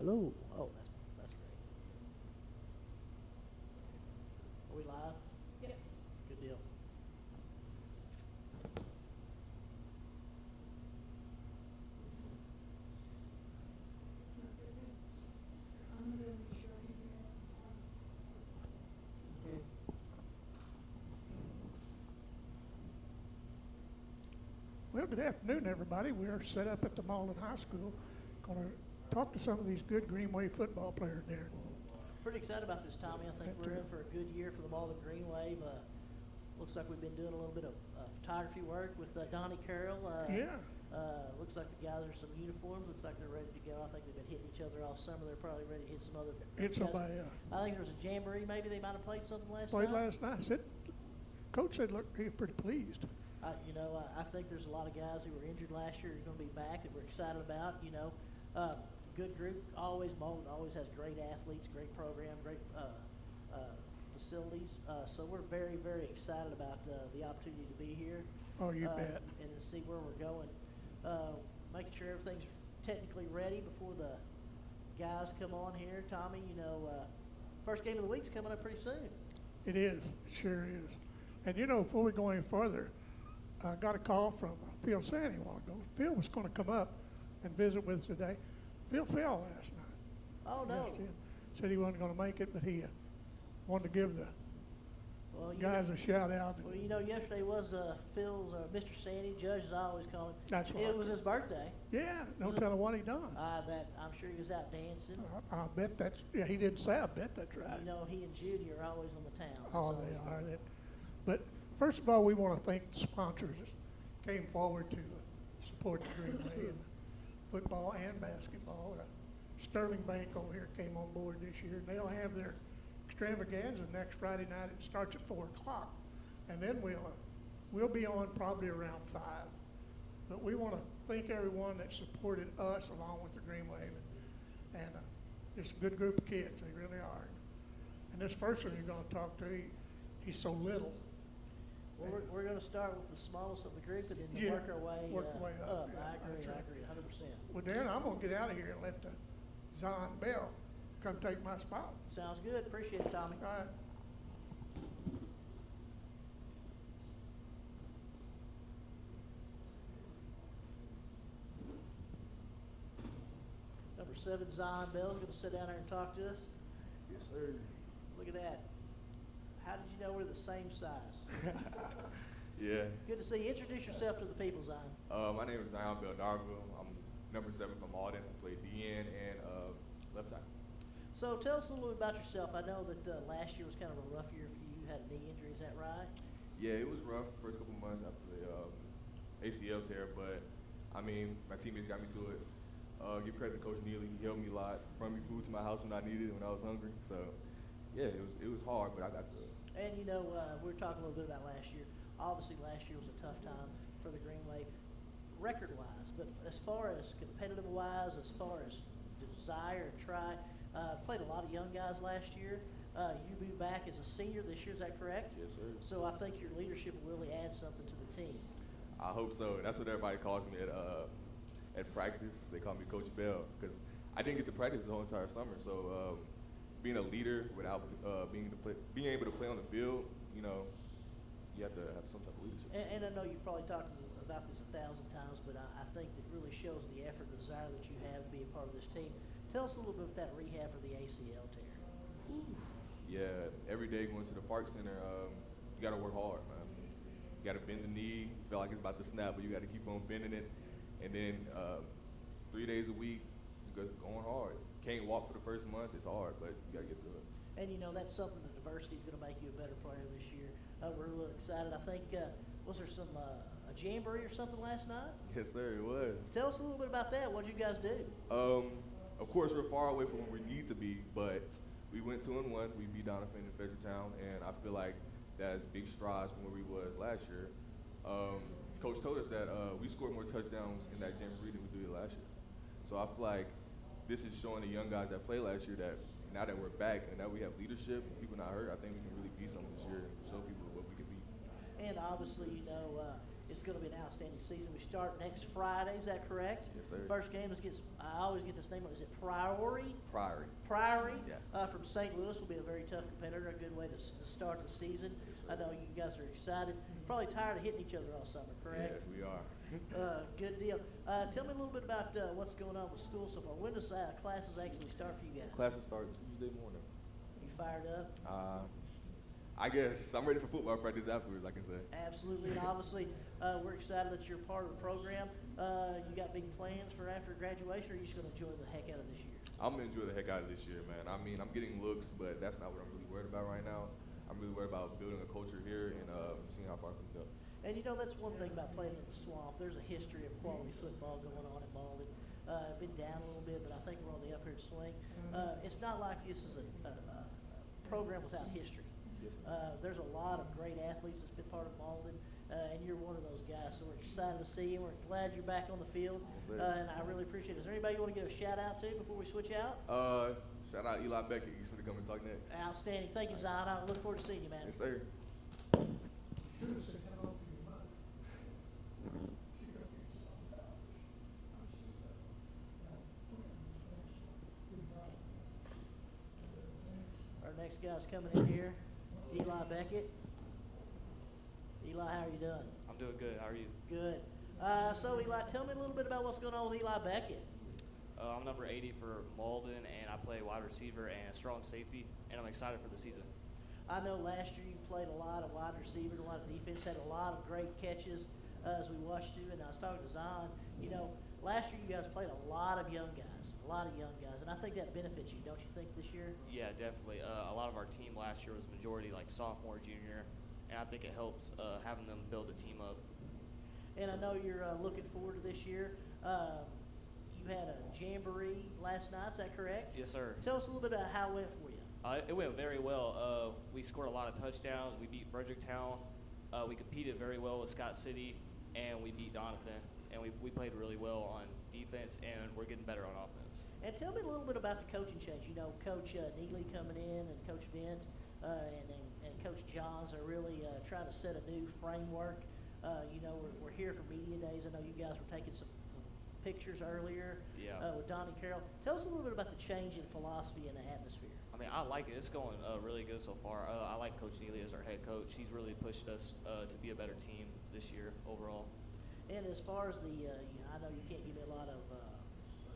Hello. Oh, that's great. Are we live? Yep. Good deal. I'm gonna be sure you Okay. Well, good afternoon, everybody. We're set up at the Malden High School. Going to talk to some of these good Greenway football players there. Pretty excited about this, Tommy. I think Me we're too. in for a good year for the Malden Green Wave. Looks like we've been doing a little bit of photography work with Donnie Carroll. Yeah. Looks like the guys are some uniforms. Looks like they're ready to go. I think they've been hitting each other all summer. They're probably ready to hit some other. Hit guys. somebody. I think there was a jamboree. Maybe they might have played something last Played night. last night. Coach said, look, he was pretty pleased. I think there's a lot of guys who were injured last year who are going to be back that we're excited about. Good group. Malden always has great athletes, great program, great facilities. So we're very, very excited about the opportunity to be here. Oh, you bet. And to see where we're going. Making sure everything's technically ready before the guys come on here. Tommy, first game of the week's coming up pretty soon. It is. It sure is. And, before we go any further, I got a call from Phil Sandy a while ago. Phil was going to come up and visit with us today. Phil fell last night. Oh, no. Yesterday. Said he wasn't going to make it, but he wanted to give the guys a shout out. Well, yesterday was Phil's, Mr. Sandy, Judge as I always call him. That's right. It was his birthday. Yeah, don't tell him what he done. I'm sure he was out dancing. I bet he didn't say, I bet that's right. He and Judy are always on the town. Oh, they are. But first of all, we want to thank the sponsors that came forward to support the Greenway in football and basketball. Sterling Bank over here came on board this year, and they'll have their extravaganza next Friday night. It starts at 4 o'clock, and then we'll be on probably around 5. But we want to thank everyone that supported us along with the Greenway, and it's a good group of kids. They really are. And this first one you're going to talk to, he's so little. Well, we're going to start with the smallest of the group and then work our way up. Yeah, I agree, right. I agree, 100%. Well, Darren, I'm going to get out of here and let Zion Bell come take my spot. Sounds good. Appreciate it, Tommy. All right. Number 7, Zion Bell, is going to sit down here and talk to us. Yes, sir. Look at that. How did you know we're the same size? Yeah. Good to see you. Introduce yourself to the people, Zion. My name is Zion Bell Darville. I'm number 7 from Malden. I play DN and left tackle. So tell us a little bit about yourself. I know that last year was kind of a rough year for you. You had a knee injury, is that right? Yeah, it was rough the first couple months after the ACL tear, but I mean, my teammates got me through it. Give credit to Coach Neely. He helped me a lot. Brought me food to my house when I needed it, when I was hungry. So, yeah, it was hard, but I got through it. And we were talking a little bit about last year. Obviously, last year was a tough time for the Greenway, record-wise. But as far as competitive-wise, as far as desire and try, played a lot of young guys last year. You moved back as a senior this year, is that correct? Yes, sir. So I think your leadership will really add something to the team. I hope so. That's what everybody calls me at practice. They call me Coach Bell because I didn't get to practice the whole entire summer. So being a leader without being able to play on the field, you have to have some type of leadership. And I know you've probably talked about this 1,000 times, but I think it really shows the effort and desire that you have to be a part of this team. Tell us a little bit about that rehab for the ACL tear. Yeah, every day going to the Park Center, you got to work hard, man. You got to bend the knee. You feel like it's about to snap, but you got to keep on bending it. And then 3 days a week, going hard. Can't walk for the first month. It's hard, but you got to get through it. And that's something that diversity is going to make you a better player this year. We're really excited. I think, was there some a jamboree or something last night? Yes, sir, it was. Tell us a little bit about that. What did you guys do? Of course, we're far away from where we need to be, but we went 2-1. We beat Doniphan and Fredericktown, and I feel like that's big strides from where we was last year. Coach told us that we scored more touchdowns in that jamboree than we did last year. So I feel like this is showing the young guys that played last year that now that we're back and that we have leadership and people not hurt, I think we can really be something this year and show people what we can be. And obviously, It's going to be an outstanding season. We start next Friday. Is that correct? Yes, sir. First game is against, I always get this name wrong. Is it Priory? Priory. Yeah. Yeah. From St. Louis will be a very tough competitor. A good way to start the season. I know you guys are excited. Probably tired of hitting each other all summer, correct? Yes, we are. Good deal. Tell me a little bit about what's going on with school so far. When does classes actually start for you guys? Classes start Tuesday morning. You fired up? I guess I'm ready for football practice afterwards, I can say. Absolutely, and obviously, we're excited that you're part of the program. You got big plans for after graduation, or are you just going to enjoy the heck out of this year? I'm going to enjoy the heck out of this year, man. I mean, I'm getting looks, but that's not what I'm really worried about right now. I'm really worried about building a culture here and seeing how far we can go. And you know, that's one thing about playing in the swamp. There's a history of quality football going on in Malden. Been down a little bit, but I think we're on the upward swing. It's not like this is a program without history. Yes, There's a lot of great athletes that's been part of Malden, and you're one of those guys. So we're excited to see you. We're glad you're back on the field, Yes, sir. and I really appreciate it. Is there anybody you want to give a shout out to before we switch out? Shout out Eli Beckett. He's going to come and talk next. Outstanding. Thank you, Zion. I look forward to seeing you, man. Yes, sir. Should have said hello to your mother. She got me some. Our next guy's coming in here, Eli Beckett. Eli, how are you doing? I'm doing good. How are you? Good. So, Eli, tell me a little bit about what's going on with Eli Beckett. I'm number 80 for Malden, and I play wide receiver and strong safety, and I'm excited for the season. I know last year you played a lot of wide receiver, a lot of defense, had a lot of great catches as we watched you, and I was talking to Zion. You know, last year you guys played a lot of young guys, and I think that benefits you, don't you think, this year? Yeah, definitely. A lot of our team last year was majority like sophomore, junior, and I think it helps having them build a team up. And I know you're looking forward to this year. You had a jamboree last night, is that correct? Yes, sir. Tell us a little bit about how it went for you. It went very well. We scored a lot of touchdowns. We beat Fredericktown. We competed very well with Scott City, and we beat Doniphan. And we played really well on defense, and we're getting better on offense. And tell me a little bit about the coaching change. You know, Coach Neely coming in and Coach Vint and Coach Johns are really trying to set a new framework. You know, we're here for media days. I know you guys were taking some pictures earlier with Donnie Carroll. Tell us a little bit about the change in philosophy and the atmosphere. I mean, I like it. It's going really good so far. I like Coach Neely as our head coach. He's really pushed us to be a better team this year overall. And as far as I know you can't give me a lot of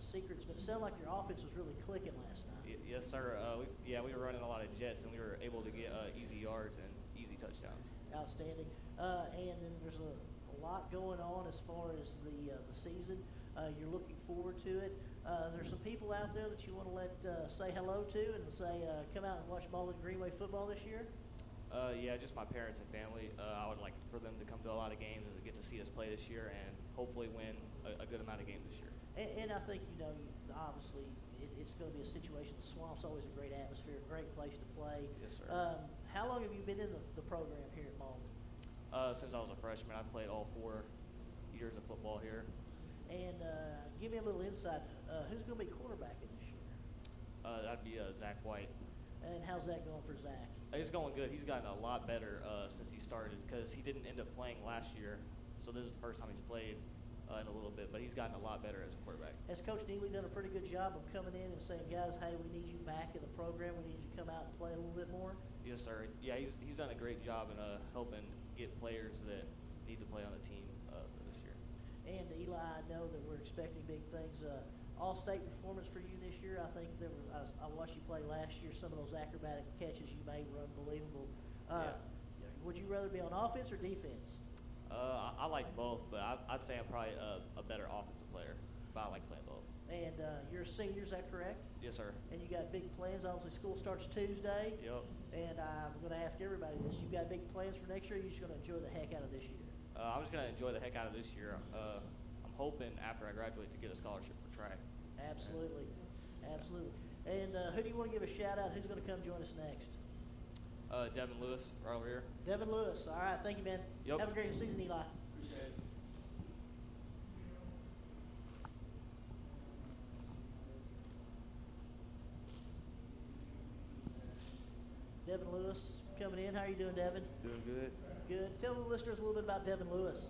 secrets, but it sounded like your offense was really clicking last night. Yes, sir. We were running a lot of jets, and we were able to get easy yards and easy touchdowns. Outstanding. And then there's a lot going on as far as the season. You're looking forward to it. There's some people out there that you want to let say hello to and say come out and watch Malden Greenway football this year? Yeah, just my parents and family. I would like for them to come to a lot of games and to get to see us play this year and hopefully win a good amount of games this year. And I think, you know, obviously it's going to be a situation. The Swamp's always a great atmosphere, a great place to play. Yes, sir. How long have you been in the program here at Malden? Since I was a freshman, I've played all 4 years of football here. And give me a little insight. Who's going to be quarterbacking this year? That'd be Zach White. And how's that going for Zach? It's going good. He's gotten a lot better since he started because he didn't end up playing last year. So this is the first time he's played in a little bit, but he's gotten a lot better as a quarterback. Has Coach Neely done a pretty good job of coming in and saying, guys, hey, we need you back in the program. We need you to come out and play a little bit more? Yes, sir. Yeah, he's done a great job in helping get players that need to play on the team for this year. And Eli, I know that we're expecting big things. All-state performance for you this year. I think I watched you play last year. Some of those acrobatic catches you made were unbelievable. Would you rather be on offense or defense? I like both, but I'd say I'm probably a better offensive player, but I like playing both. And you're a senior, is that correct? Yes, sir. And you got big plans. Obviously, school starts Tuesday. Yep. And I'm going to ask everybody this. You got big plans for next year, or are you just going to enjoy the heck out of this year? I'm just going to enjoy the heck out of this year. I'm hoping after I graduate to get a scholarship for track. Absolutely. Absolutely. And who do you want to give a shout-out? Who's going to come join us next? Devin Lewis, right over here. Devin Lewis. All right. Thank you, man. Yep. Have a great season, Eli. Appreciate it. Devin Lewis coming in. How are you doing, Devin? Doing good. Good. Tell the listeners a little bit about Devin Lewis.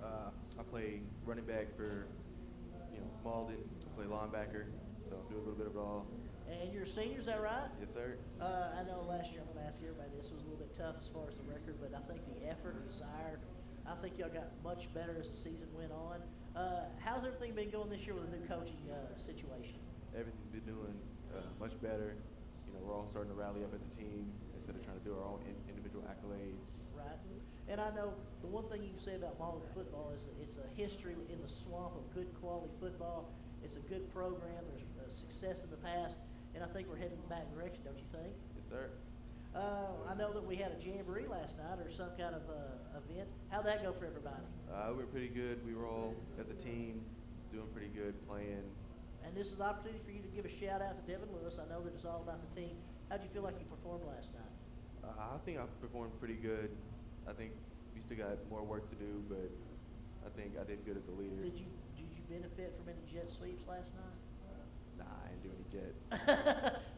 I play running back for, Malden. I play linebacker, so I do a little bit of it all. And you're a senior, is that right? Yes, sir. I know last year, I'm going to ask everybody this, was a little bit tough as far as the record, but I think the effort and desire, I think y'all got much better as the season went on. How's everything been going this year with the new coaching situation? Everything's been doing much better. We're all starting to rally up as a team instead of trying to do our own individual accolades. Right. And I know the one thing you can say about Malden football is that it's a history in the swamp of good quality football. It's a good program. There's success in the past, and I think we're heading in the back direction, don't you think? Yes, sir. I know that we had a jamboree last night or some kind of event. How'd that go for everybody? We were pretty good. We were all, as a team, doing pretty good, playing. And this is an opportunity for you to give a shout out to Devin Lewis. I know that it's all about the team. How'd you feel like you performed last night? I think I performed pretty good. I think we still got more work to do, but I think I did good as a leader. Did you benefit from any jet sweeps last night? Nah, I didn't do any jets.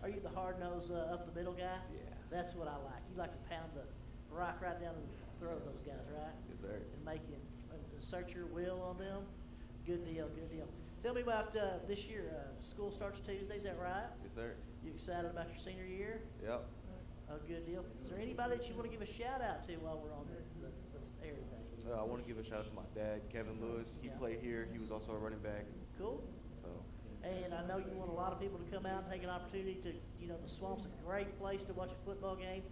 Are you the hard nose up the middle guy? Yeah. That's what I like. You like to pound the rock right down the throat of those guys, right? Yes, sir. And make you assert your will on them. Good deal, good deal. Tell me about this year. School starts Tuesday, is that right? Yes, sir. You excited about your senior year? Yep. Oh, good deal. Is there anybody that you want to give a shout out to while we're on the air today? I want to give a shout out to my dad, Kevin Lewis. He Yeah. played here. He was also a running back. Cool. So, And I know you want a lot of people to come out and take an opportunity to, the Swamp's a great place to watch a football game.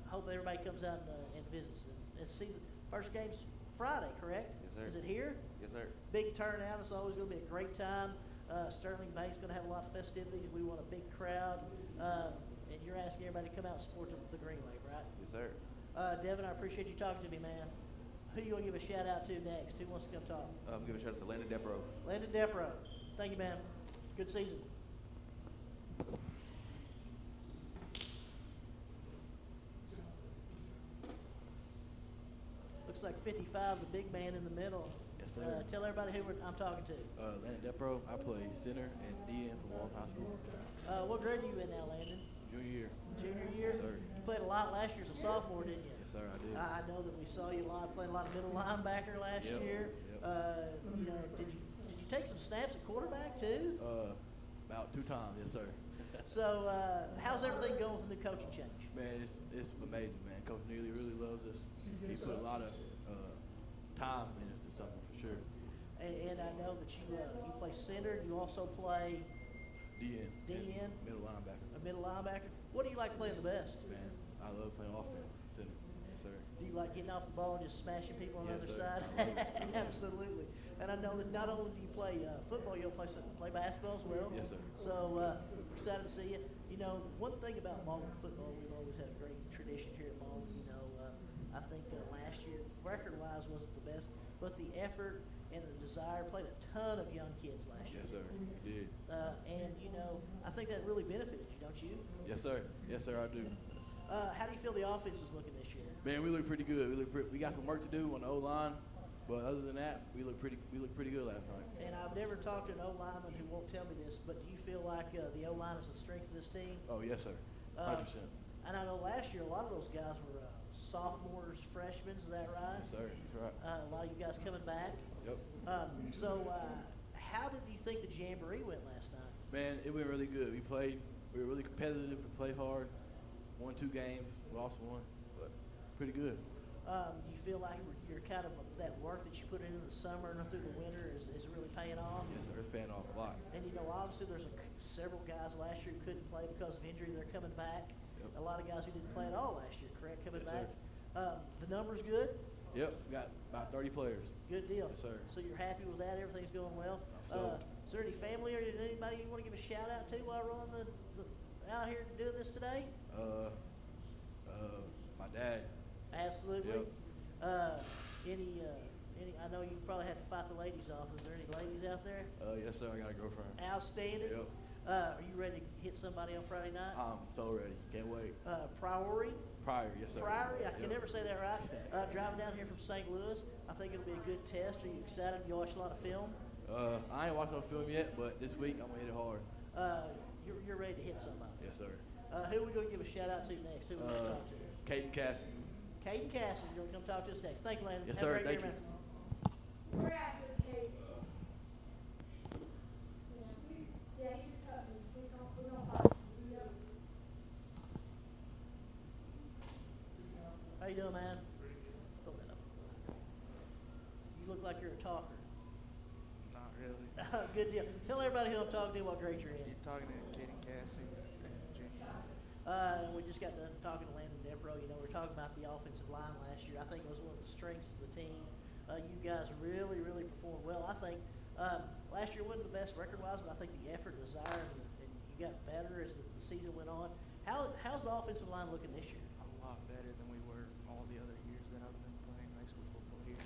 Hope everybody comes out and visits. And season first game's Friday, correct? Yes, sir. Is it here? yes, sir. Big turnout. It's always going to be a great time. Sterling Bank's going to have a lot of festivities. We want a big crowd. And you're asking everybody to come out and support the Greenway, right? Yes, sir. Devin, I appreciate you talking to me, man. Who you want to give a shout out to next? Who wants to come talk? Give a shout out to Landon Depro. Landon Depro. Thank you, man. Good season. Looks like 55, the big man in the middle. Yes, sir. Tell everybody who I'm talking to. Landon Depro. I play center and DN for Walton High School. What grade are you in now, Landon? Junior year. Junior year? Yes, sir. You played a lot last year as a sophomore, didn't you? Yes, sir, I did. I know that we saw you playing a lot of middle linebacker last Yep, year. yep. Did you take some snaps at quarterback too? About 2 times, yes, sir. So how's everything going with the new coaching change? Man, it's amazing, man. Coach Neely really loves us. He put a lot of time into something for sure. And I know that you play center. You also play DN. DN? Middle linebacker. a middle linebacker. What do you like playing the best? Man, I love playing offense. Center. Yes, sir. Do you like getting off the ball and just smashing people on the Yes, other sir. side? Absolutely. Absolutely. And I know that not only do you play football, you'll play basketball as well. Yes, sir. So excited to see you. One thing about Malden football, we've always had a great tradition here at Malden. I think last year, record-wise, wasn't the best, but the effort and the desire played a ton of young kids last year. Yes, sir. We did. And I think that really benefited you, don't you? Yes, sir. Yes, sir, I do. How do you feel the offense is looking this year? Man, we look pretty good. We got some work to do on the O-line, but other than that, we look pretty good last night. And I've never talked to an O-lineman who won't tell me this, but do you feel like the O-line is the strength of this team? Oh, yes, sir. 100%. And I know last year a lot of those guys were sophomores, freshmen. Is that right? Yes, sir. That's right. A lot of you guys coming back. Yep. How did you think the jamboree went last night? Man, it went really good. We were really competitive. We played hard. Won 2 games, lost 1, but pretty good. You feel like you're kind of that work that you put in the summer and through the winter is really paying off? Yes, sir. It's paying off a lot. And obviously there's several guys last year who couldn't play because of injury. They're coming back. Yep. A lot of guys who didn't play at all last year, correct? Coming Yes, back. sir. The numbers good? Yep. Got about 30 players. Good deal. Yes, sir. So you're happy with that? Everything's going well? I'm stoked. Is there any family or anybody you want to give a shout out to while we're on out here doing this today? My dad. Absolutely. Yep. I know you probably had to fight the ladies off. Is there any ladies out there? Yes, sir. I got a girlfriend. Outstanding. Yep. Are you ready to hit somebody on Friday night? I'm so ready. Can't wait. Priory? Pryor, yes, sir. Priory? I can Yep. never say that right. Driving down here from St. Louis, I think it'll be a good test. Are you excited? You watch a lot of film? I ain't watched no film yet, but this week I'm gonna hit it hard. You're ready to hit somebody. Yes, sir. Who are we going to give a shout out to next? Who are we going to talk to? Caden Cassie. Caden Cass is going to come talk to us next. Thanks, Landon. Yes, Have a sir. great Thank year, you. man. We're after Katie. Yeah, he just cut me. We're gonna fight. Yep. How you doing, man? Throw that up. You look like you're a talker. Not really. Good deal. Tell everybody who I'm talking to what grade you're in. You're talking to Kaden Cassie and Junior. We just got done talking to Landon Depro. You know, we were talking about the offensive line last year. I think it was one of the strengths of the team. You guys really, really performed well. I think last year wasn't the best record-wise, but I think the effort, desire, and you got better as the season went on. How's the offensive line looking this year? A lot better than we were all the other years that I've been playing high school football here.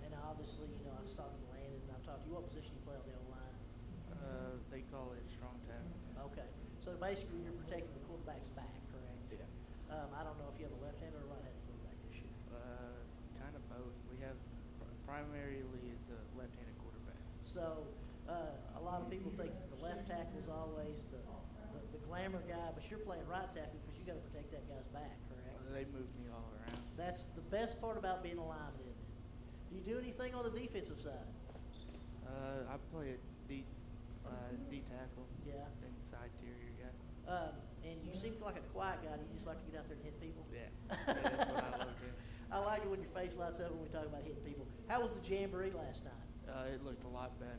And obviously, you know, I was talking to Landon, and I've talked to you. What position you play on the O-line? They call it strong tackle. Okay. So basically, you're protecting the quarterback's back, correct? Yeah. I don't know if you have a left-handed or a right-handed quarterback this year. Kind of both. We have primarily it's a left-handed quarterback. So a lot of people think that the left tackle is always the glamour guy, but you're playing right tackle because you got to protect that guy's back, correct? They move me all around. That's the best part about being a lineman, isn't it? Do you do anything on the defensive side? I play a D tackle. Yeah. Inside interior guy. And you seem like a quiet guy. Do you just like to get out there and hit people? Yeah. That's what I love doing. I like it when your face lights up when we talk about hitting people. How was the jamboree last night? It looked a lot better.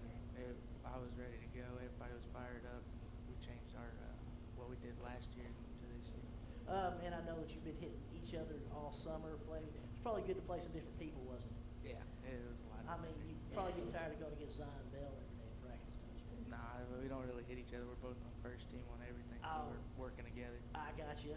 I was ready to go. Everybody was fired up. We changed our what we did last year to this year. And I know that you've been hitting each other all summer. It's probably good to play some different people, wasn't it? Yeah, it was a lot. I mean, you probably get tired of going against Zion Bell every day in practice, don't you? Nah, we don't really hit each other. We're both on first team on everything, so Oh. we're working together. I got you.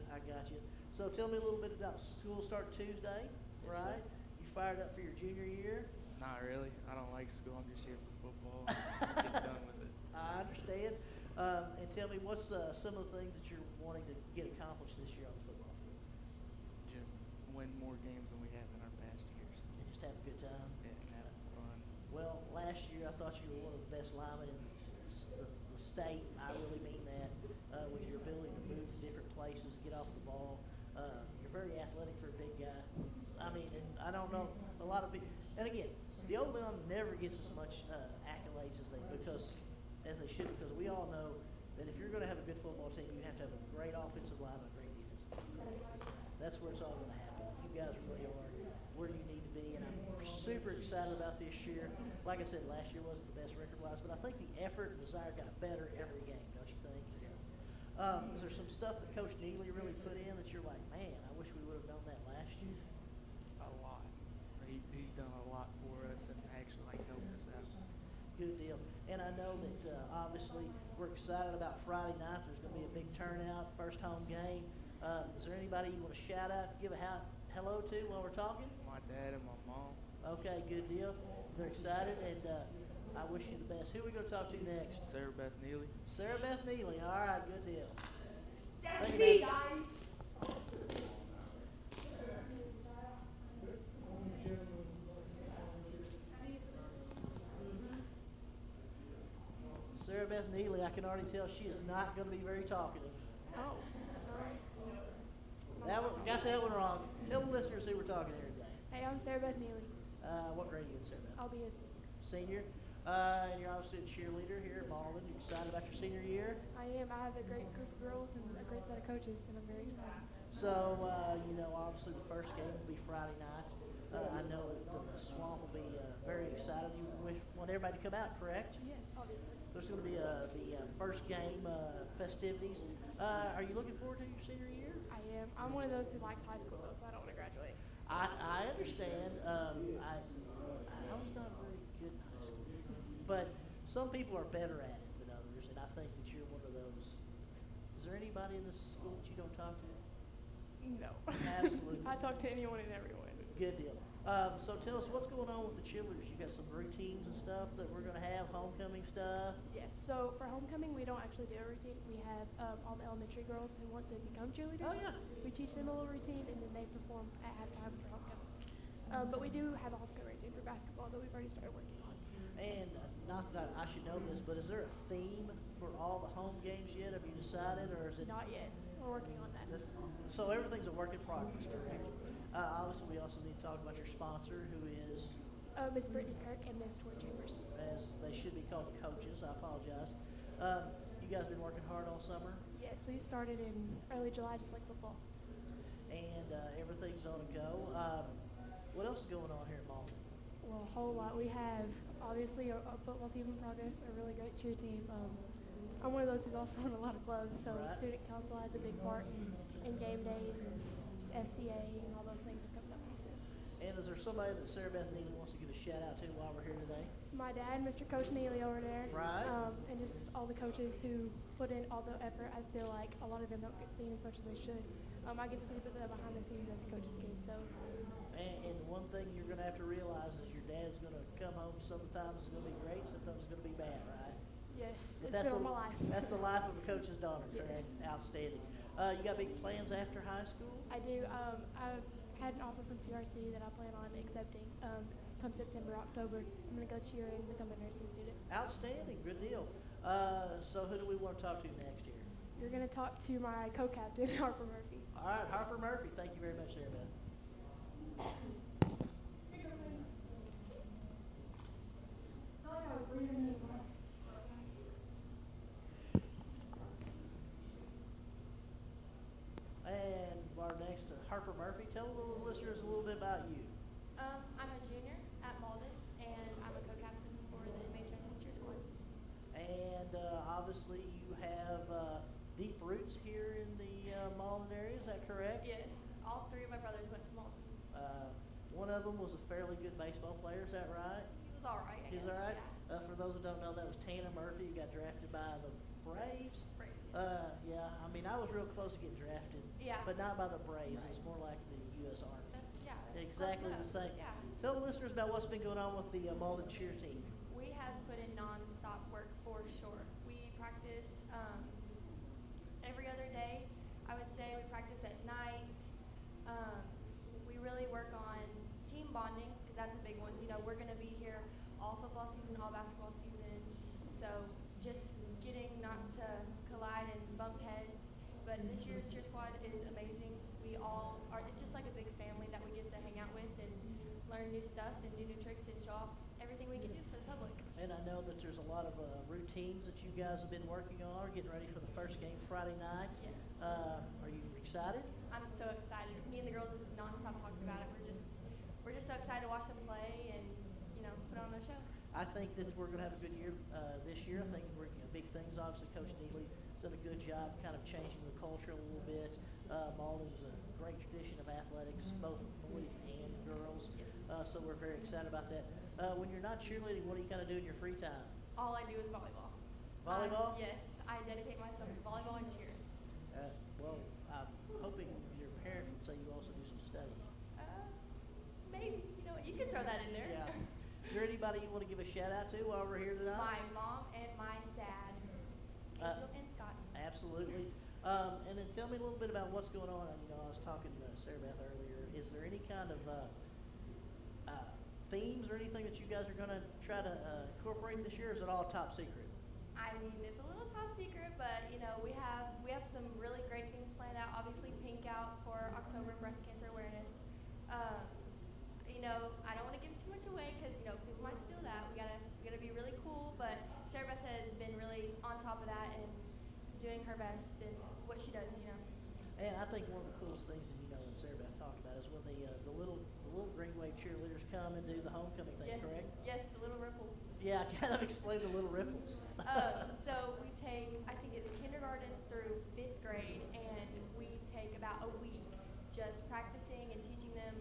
So tell me a little bit about school start Tuesday, Yes, right? sir. You fired up for your junior year? Not really. I don't like school. I'm just here for football. Get done with it. I understand. And tell me, what's some of the things that you're wanting to get accomplished this year on the football field? Just win more games than we have in our past years. And just have a good time? Yeah, and have fun. Well, last year I thought you were one of the best linemen in the state. I really mean that. With your ability to move to different places, get off the ball. You're very athletic for a big guy. I mean, and I don't know a lot of people. And again, the old line never gets as much accolades as they should, because we all know that if you're going to have a good football team, you have to have a great offensive line and a great defensive line. That's where it's all going to happen. You guys really are where you need to be, and I'm super excited about this year. Like I said, last year wasn't the best record-wise, but I think the effort and desire got better every game, don't you think? Is there some stuff that Coach Neely really put in that you're like, man, I wish we would have known that last year? A lot. He's done a lot for us and actually helped us out. Good deal. And I know that obviously we're excited about Friday night. There's going to be a big turnout, first home game. Is there anybody you want to shout out, give a hello to while we're talking? My dad and my mom. Okay, good deal. They're excited, and I wish you the best. Who are we going to talk to next? Sarah Beth Neely. Sarah Beth Neely. All right, good deal. That's Thank you, me, ma'am. guys. Sarah Beth Neely, I can already tell she is not going to be very talkative. Oh, Got that one wrong. Tell the listeners who we're talking to here today. hey, I'm Sarah Beth Neely. What grade are you in, Sarah Beth? I'll be a senior. Senior. And you're obviously a cheerleader here at Malden. You excited about your senior year? I am. I have a great group of girls and a great set of coaches, and I'm very excited. So, you know, obviously the first game will be Friday night. I know that the Swamp will be very excited. You want everybody to come out, correct? Yes, obviously. There's going to be the first game festivities. Are you looking forward to your senior year? I am. I'm one of those who likes high school, though, so I don't want to graduate. I understand. I was not very good in high school, but some people are better at it than others, and I think that you're one of those. Is there anybody in this school that you don't talk to? No. Absolutely. I talk to anyone and everyone. Good deal. So tell us what's going on with the cheerleaders. You got some routines and stuff that we're going to have, homecoming stuff. Yes. So for homecoming, we don't actually do a routine. We have all the elementary girls who want to become cheerleaders. Oh, yeah. We teach them a little routine, and then they perform at halftime for homecoming. But we do have a homecoming routine for basketball that we've already started working on. And not that I should know this, but is there a theme for all the home games yet? Have you decided, or is it? Not yet. We're working on that. So everything's a work in progress. Yes, sir. Obviously, we also need to talk about your sponsor, who is Miss Brittany Kirk and Miss Tori Chambers. As they should be called the coaches. I apologize. You guys been working hard all summer, Yes, we've started in early July, just like football. and everything's on the go. What else is going on here at Malden? Well, a whole lot. We have obviously a football team in progress, a really great cheer team. I'm one of those who's also in a lot of clubs, so Right. student council has a big part in game days, and just FCA and all those things are coming up pretty soon. And is there somebody that Sarah Beth Neely wants to give a shout out to while we're here today? My dad, Mr. Coach Neely over there, Right. and just all the coaches who put in all the effort. I feel like a lot of them don't get seen as much as they should. I get to see the behind the scenes as a coach's kid, so And one thing you're going to have to realize is your dad's going to come home. Sometimes it's going to be great, sometimes it's going to be bad, right? yes, But it's been all my life. That's the life of a coach's daughter, correct? Yes. Outstanding. You got big plans after high school? I do. I've had an offer from TRC that I plan on accepting come September, October. I'm going to go cheer and become a nursing student. Outstanding. Good deal. So who do we want to talk to next year? You're going to talk to my co-captain, Harper Murphy. All right, Harper Murphy. Thank you very much, Sarah Beth. And our next, Harper Murphy. Tell the listeners a little bit about you. I'm a junior at Malden, and I'm a co-captain for the MHS cheer squad. And obviously you have deep roots here in the Malden area. Is that correct? Yes, all three of my brothers went to Malden. One of them was a fairly good baseball player. Is that right? He was all right, I Is guess. that right? Yeah. For those who don't know, that was Tanner Murphy. He got drafted by the Braves. Braves, yes. Yeah, I mean, I was real close to getting drafted. Yeah. But not by the Braves. Right. It's more like the U.S. Army. That's Exactly close the enough. same. Yeah. Tell the listeners about what's been going on with the Malden cheer team. We have put in non-stop work for sure. We practice every other day. I would say we practice at night. We really work on team bonding because that's a big one. You know, we're going to be here all football season, all basketball season. So just getting not to collide and bump heads. But this year's cheer squad is amazing. We all are, it's just like a big family that we get to hang out with and learn new stuff and do new tricks and show off everything we can do for the public. And I know that there's a lot of routines that you guys have been working on, getting ready for the first game Friday night. Yes. Are you excited? I'm so excited. Me and the girls have nonstop talked about it. We're just so excited to watch them play and, you know, put on a show. I think that we're going to have a good year this year. I think we're big things. Obviously, Coach Neely has done a good job kind of changing the culture a little bit. Malden's a great tradition of athletics, both boys and girls. Yes. So we're very excited about that. When you're not cheerleading, what do you kind of do in your free time? All I do is volleyball. Volleyball? Yes, I dedicate myself to volleyball and cheer. Well, I'm hoping your parents would say you also do some studying. Maybe, you know what, you can throw that in there. Yeah. Is there anybody you want to give a shout out to while we're here tonight? My mom and my dad, Angel and Scott. Absolutely. And then tell me a little bit about what's going on. You know, I was talking to Sarah Beth earlier. Is there any kind of themes or anything that you guys are going to try to incorporate this year? Or is it all top secret? I mean, it's a little top secret, but you know, we have some really great things planned out. Obviously, Pink Out for October breast cancer awareness. You know, I don't want to give too much away because you know people might steal that. We gotta be really cool, but Sarah Beth has been really on top of that and doing her best in what she does. You know. And I think one of the coolest things that you know, and Sarah Beth talked about, is when the little Green Wave cheerleaders come and do the homecoming thing. Yes. Correct? Yes, the little ripples. Yeah, kind of explain the little ripples. So we take, I think it's kindergarten through 5th grade, and we take about a week just practicing and teaching them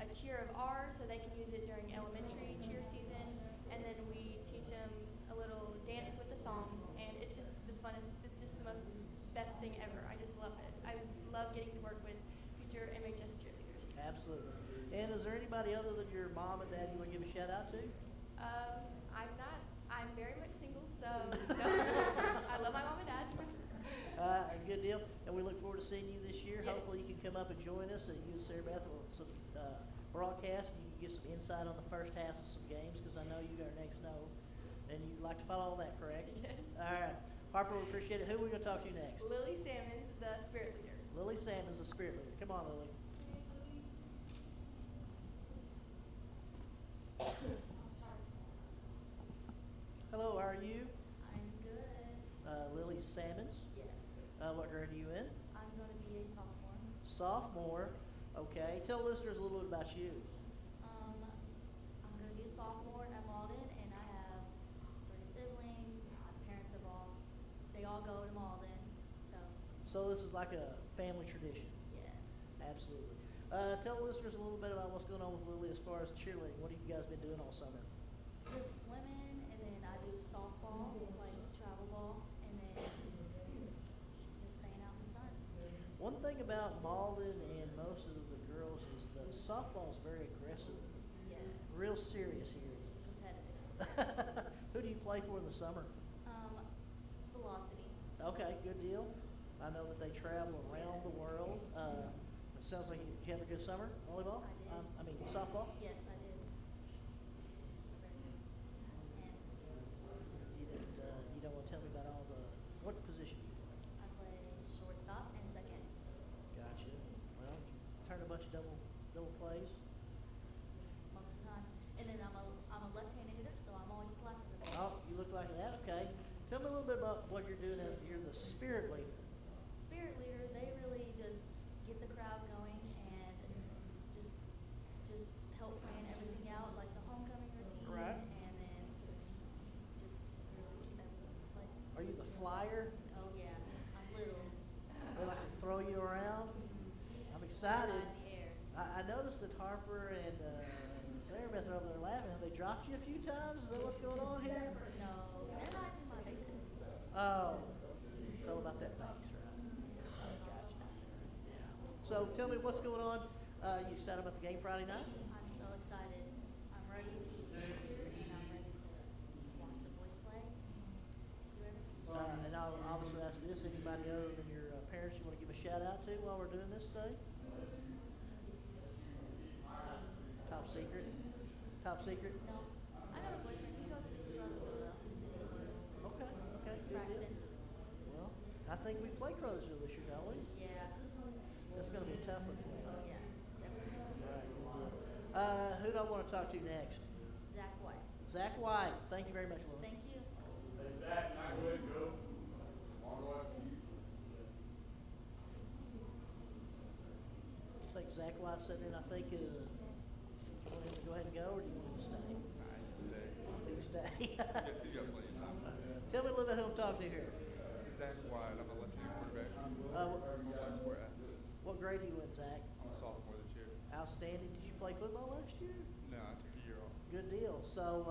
a cheer of ours so they can use it during elementary cheer season, and then we teach them a little dance with the song, and it's just the funnest, it's just the most best thing ever. I just love it. I love getting to work with future MHS cheerleaders. Absolutely. And is there anybody other than your mom and dad you want to give a shout out to? I'm very much single, so I love my mom and dad. Good deal. And we look forward to seeing you this year. Yes. Hopefully you can come up and join us, and you and Sarah Beth will some broadcast, and you can give some insight on the first half of some games, because I know you are next know, and you'd like to follow all that, correct? Yes. All right. Harper, we appreciate it. Who are we going to talk to next? Lily Salmons, the spirit leader. Lily Salmons, the spirit leader. Come on, Lily. Haley Salmons. Yes. What grade are you in? I'm going to be a sophomore. Sophomore. Okay. Tell listeners a little bit about you. I'm going to be a sophomore at Malden, and I have 3 siblings. My parents have they all go to Malden. So this is like a family tradition. Yes. Absolutely. Tell listeners a little bit about what's going on with Lily as far as cheerleading. What have you guys been doing all summer? Just swimming, and then I do softball, like travel ball, and then just staying out in the sun. One thing about Malden and most of the girls is the softball is very aggressive. Yes. Real serious here. Competitive. Who do you play for in the summer? Velocity. Okay, good deal. I know that they travel around the world. It sounds like you have a good summer, volleyball? I did. Softball? Yes, I did. And You don't want to tell me about what position you play? I play shortstop and second. Gotcha. Well, you turn a bunch of double plays. Most of the time. And then I'm a left-handed hitter, so I'm always slapping the ball. Oh, you look like that. Okay. Tell me a little bit about what you're doing. You're the spirit leader. Spirit leader, they really just get the crowd going and just help plan everything out, like the homecoming routine, Right. and then just really keep everything in place. Are you the flyer? Oh yeah, I'm little. They like to throw you around. I'm excited. Fly in the air. I noticed that Harper and Sarah Beth are over there laughing. Have they dropped you a few times? Is that what's going on here? No, they're not even my bases. Oh, it's all about that base, right? Gotcha. Yeah. So tell me what's going on. You excited about the game Friday night? I'm so excited. I'm ready to cheer and I'm ready to watch the boys play. Do everything. And I'll obviously ask this, anybody other than your parents you want to give a shout out to while we're doing this today? Top secret? Top secret? No, I got a boyfriend. He goes to Roseville though. Okay, good deal. Braxton. Well, I think we play Crothersville this year, don't we? Yeah. That's going to be a tough one for you. Oh yeah, definitely. All right, good deal. Who do I want to talk to next? Zach White. Zach White. Thank you very much, Lily. Thank you. Hey, Zach, nice way to go. Long way. I think Zach White's sitting in. I think, do you want him to go ahead and go, or do you want him to stay? I can stay. I think stay. He's got plenty of time. Tell me a little bit who I'm talking to here. Zach White, I'm a left-handed quarterback. Uh, I'm a multi-sport athlete. What grade are you in, Zach? I'm a sophomore this year. Outstanding. Did you play football last year? No, I took a year off. Good deal. So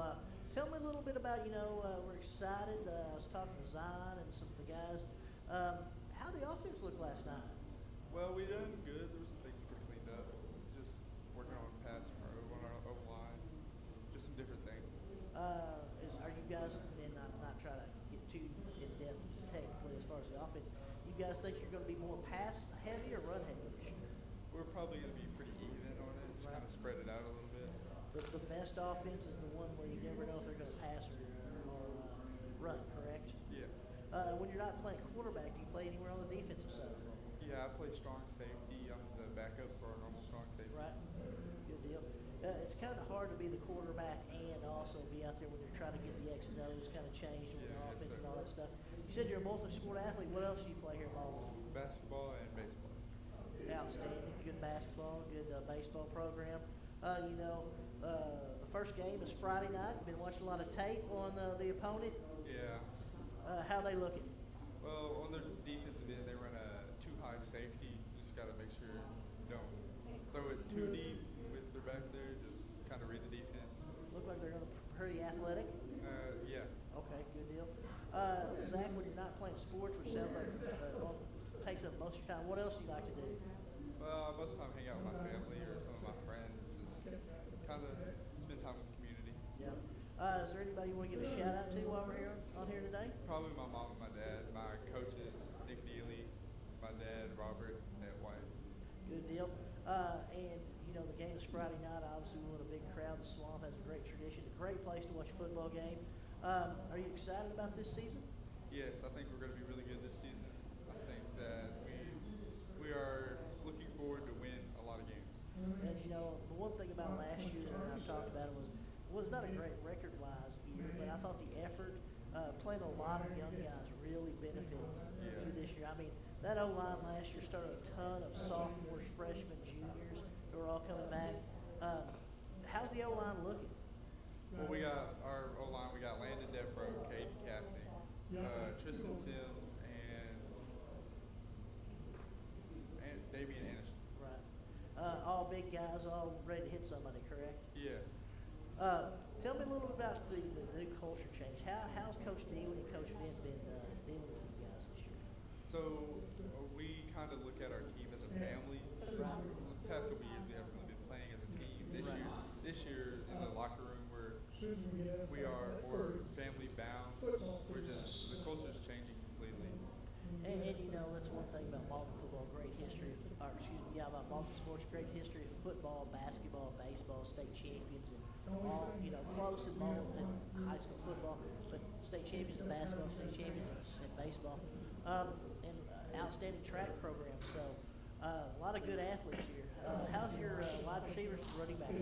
tell me a little bit about, we're excited. I was talking to Zion and some of the guys. How the offense looked last night? Well, we done good. There were some things we could have cleaned up. Just working on pass pro, on our O-line, just some different things. Are you guys, and I'm not trying to get too in-depth technically as far as the offense, you guys think you're going to be more pass heavy or run heavy this year? We're probably going to be pretty even on it, just kind of spread it out a little bit. The best offense is the one where you never know if they're going to pass or run, correct? Yeah. When you're not playing quarterback, do you play anywhere on the defensive side? Yeah, I play strong safety. I'm the backup for our normal strong safety. Right. Good deal. It's kind of hard to be the quarterback and also be out there when you're trying to get the X and O's kind of changed with the Yeah, yes, offense sir. and all that stuff. You said you're a multi-sport athlete. What else do you play here, Baldwin? Basketball and baseball. Outstanding. Good basketball, good baseball program. The first game is Friday night. You've been watching a lot of tape on the opponent. Yeah. How they looking? Well, on their defensive end, they run a too high safety. You just got to make sure you don't throw it too deep with their back there. Just kind of read the defense. Look like they're going to be pretty athletic. Yeah. Okay, good deal. Zach, when you're not playing sports, which sounds like takes up most of your time, what else do you like to do? Most of the time hang out with my family or some of my friends. Just kind of spend time with the community. Yeah. Is there anybody you want to give a shout out to while we're on here today? Probably my mom and my dad, my coaches, Nick Neely, my dad, Robert, Ned White. Good deal. And the game is Friday night. Obviously, we want a big crowd. The Swamp has a great tradition, a great place to watch a football game. Are you excited about this season? Yes, I think we're going to be really good this season. I think that we are looking forward to win a lot of games. And the one thing about last year, and I've talked about it, was not a great record-wise year, but I thought the effort, playing a lot of young guys really benefits you this year. I mean, that O-line last year started a ton of sophomores, freshmen, juniors who are all coming back. How's the O-line looking? Well, we got our O-line. We got Landon Debro, Caden Cassie, Tristan Sims, and Damian Anderson. Right. All big guys, all ready to hit somebody, correct? Yeah. Tell me a little bit about the new culture change. How's Coach Neely and Coach Vint been dealing with you guys this year? So we kind of look at our team as a family. The past couple of years, we haven't really been playing as a team. This year in the locker room, we're family bound. We're just the culture's changing completely. And you know, that's one thing about Malton football, great history about Malton sports, great history of football, basketball, baseball, state champions, and all, you know, close in high school football, but state champions in basketball, state champions in baseball, and outstanding track program. So a lot of good athletes here. How's your wide receivers and running backs?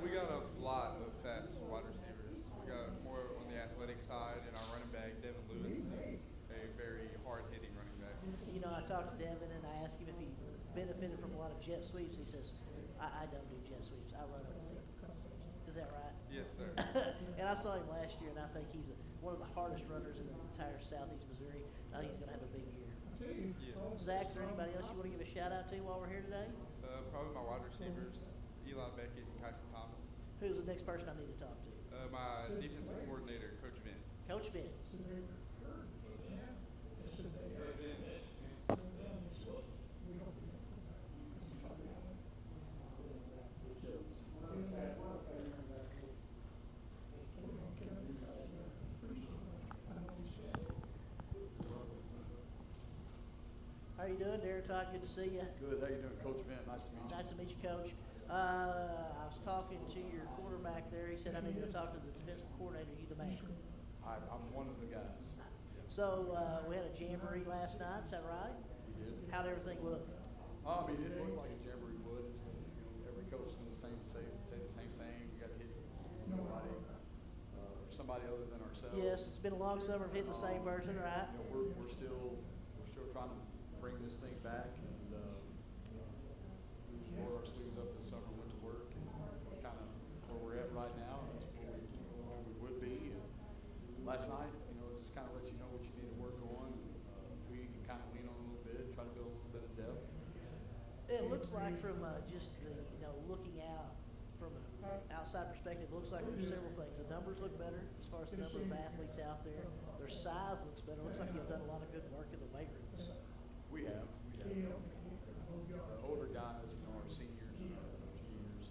We got a lot of fast wide receivers. We got more on the athletic side, and our running back, Devin Lewis, is a very hard-hitting running back. You know, I talked to Devin and I asked him if he benefited from a lot of jet sweeps. He says, I don't do jet sweeps. I run them. Is that right? Yes, sir. And I saw him last year, and I think he's one of the hardest runners in the entire southeast Missouri. I think he's going to have a big year. Yeah. Zach, is there anybody else you want to give a shout-out to while we're here today? Probably my wide receivers, Eli Beckett and Kyson Thomas. Who's the next person I need to talk to? My defensive coordinator, Coach Vint. Coach Vint. How you doing, Derek Todd? Good to see you. Good. How you doing, Coach Vint? Nice to meet you. Nice to meet you, Coach. I was talking to your quarterback there. He said I need to talk to the defensive coordinator. You the man. I'm one of the guys. So we had a jamboree last night. Is that right? We did. How'd everything look? I mean, it looked like a jamboree would. It's, every coach is going to say the same thing. We got to hit nobody or somebody other than ourselves. Yes, it's been a long summer of hitting the same person, right? You know, we're still trying to bring this thing back, and we rolled our sleeves up this summer, went to work, and that's kind of where we're at right now. That's where we would be. And last night, you know, it just kind of lets you know what you need to work on. We can kind of lean on a little bit, try to build a little bit of depth. It looks like from just the, you know, looking out from an outside perspective, it looks like there's several things. The numbers look better as far as the number of athletes out there. Their size looks better. It looks like you've done a lot of good work in the weight room this summer. We have. The older guys, you know, our seniors and our juniors,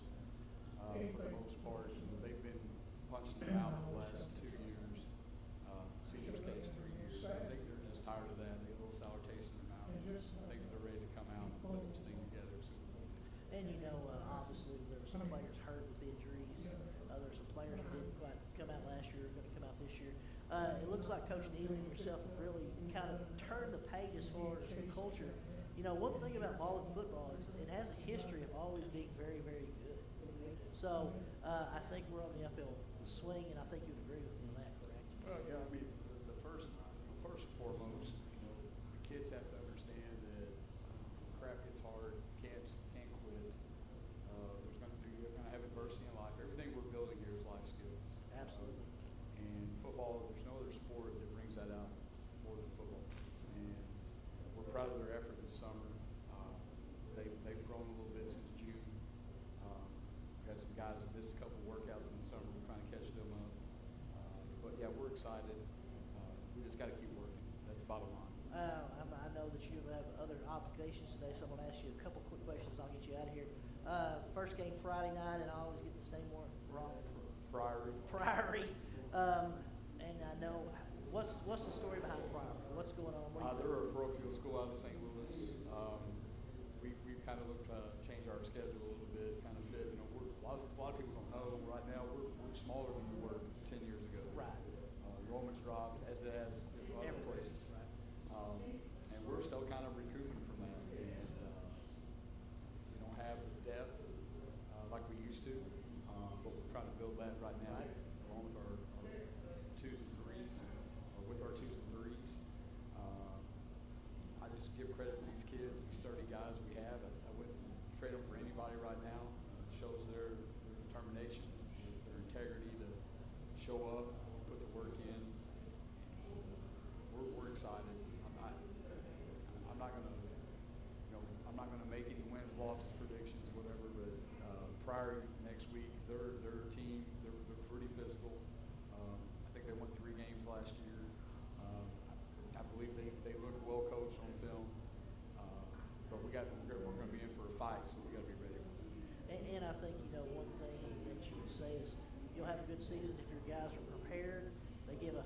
for the most part, you know, they've been punching it out for the last 2 years. Seniors case 3 years. I think they're just tired of that. They get a little sour taste in their mouth. I think they're ready to come out and put this thing together. And you know, obviously there were some players hurt with injuries. There's some players who didn't quite come out last year, are going to come out this year. It looks like Coach Neely and yourself have really kind of turned the page as far as the culture. You know, one thing about Malton football is it has a history of always being very, very good. So I think we're on the uphill swing, and I think you'd agree with me on that, correct? Well, yeah, I mean, first and foremost, you know, the kids have to understand that crap gets hard, can't quit. You're gonna have adversity in life. Everything we're building here is life skills. Absolutely. And football, there's no other sport that brings that out more than football does. And we're proud of their effort this summer. They've grown a little bit since June. We had some guys that missed a couple workouts in the summer. We're trying to catch them up. But yeah, we're excited. We just got to keep working. That's the bottom line. I know that you have other obligations today, so I'm going to ask you a couple quick questions. I'll get you out of here. First game Friday night, and I always get this name wrong. Priory. And I know, what's the story behind Priory? What's going on? They're a parochial school out of St. Louis. We've kind of looked to change our schedule a little bit, kind of fit. You know, a lot of people don't know right now we're smaller than we were 10 years ago. Right. Enrollment's dropped as it has in other places. Right. And we're still kind of recouping from that. And we don't have the depth like we used to, but we're trying to build that right now, along with our twos and threes, or with our twos and threes. show up, put the work in. We're excited. I'm not gonna, I'm not gonna make any wins, losses, predictions, whatever. But prior next week, their team, they're pretty physical. I think they won 3 games last year. I believe they look well coached on film. But we're going to be in for a fight, so we got to be ready for that. And I think, one thing that you would say is you'll have a good season if your guys are prepared, they give 100%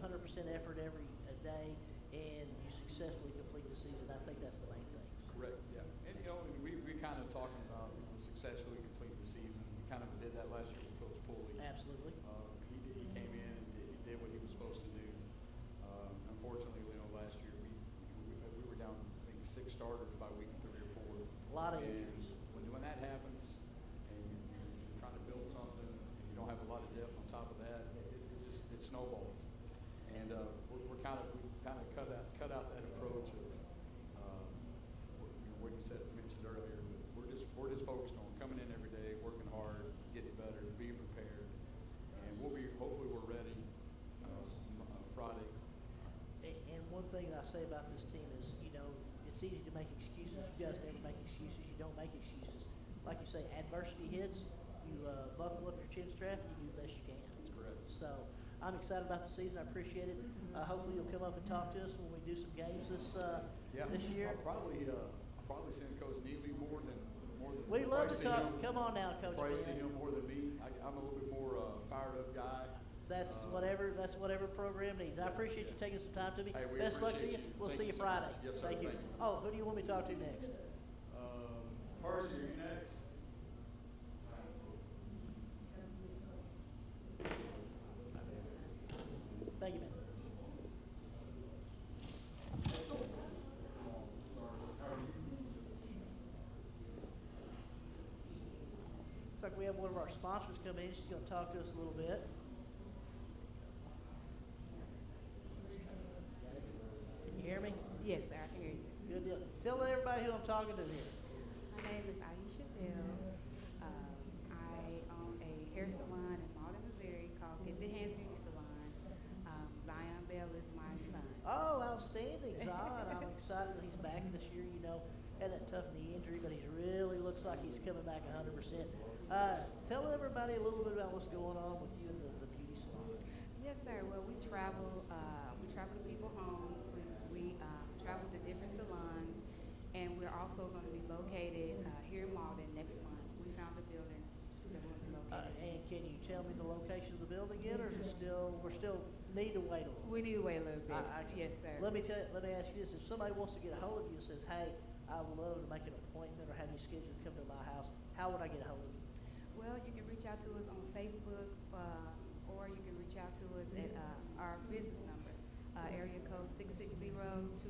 effort every day, and you successfully complete the season. I think that's the main thing. Correct, yeah. And, we kind of talking about successfully completing the season. We kind of did that last year with Coach Pulley. Absolutely. He came in and he did what he was supposed to do. Unfortunately, last year we were down, I think, 6 starters by week 3 or 4. A lot of injuries. When that happens, and you're trying to build something, and you don't have a lot of depth on top of that, it snowballs. And we kind of cut out that approach of what you mentioned earlier. But we're just focused on coming in every day, working hard, getting better, being prepared, and hopefully we're ready Friday. And one thing that I say about this team is, it's easy to make excuses. You guys never make excuses. You don't make excuses. Like you say, adversity hits, you buckle up your chin strap, and you do the best you can. That's correct. So I'm excited about the season. I appreciate it. Hopefully you'll come up and talk to us when we do some games this year. I'll probably send Coach Neely more than. We'd love to talk. Come on now, Coach. Probably see him more than me. I'm a little bit more fired up guy. That's whatever program needs. I appreciate you taking some time to me. Hey, we Best luck to you. appreciate you. We'll Thank see you you so Friday. much. Yes, sir. Thank you. Thank you. Oh, who do you want me to talk to next? Percy, are you next? Thank you, man. Looks like we have one of our sponsors coming in. She's going to talk to us a little bit. Can you hear me? Yes, sir, I can hear you. Good deal. Tell everybody who I'm talking to here. My name is Aisha Bell. I own a hair salon in Malden, Missouri called Gifted Hands Beauty Salon. Zion Bell is my son. Oh, outstanding, Zion. I'm excited that he's back this year. Had that tough knee injury, but he really looks like he's coming back 100%. Tell everybody a little bit about what's going on with you and the beauty salon. Yes, sir. Well, we travel to people's homes. We travel to different salons, and we're also going to be located here in Malden next month. We found a building that we'll be located. And can you tell me the location of the building again, or is it we're still need to wait a little? We need to wait a little bit. Yes, sir. Let me ask you this: if somebody wants to get a hold of you and says, "Hey, I would love to make an appointment or have you scheduled to come to my house," how would I get a hold of you? Well, you can reach out to us on Facebook, or you can reach out to us at our business number, area code 660-234-2779.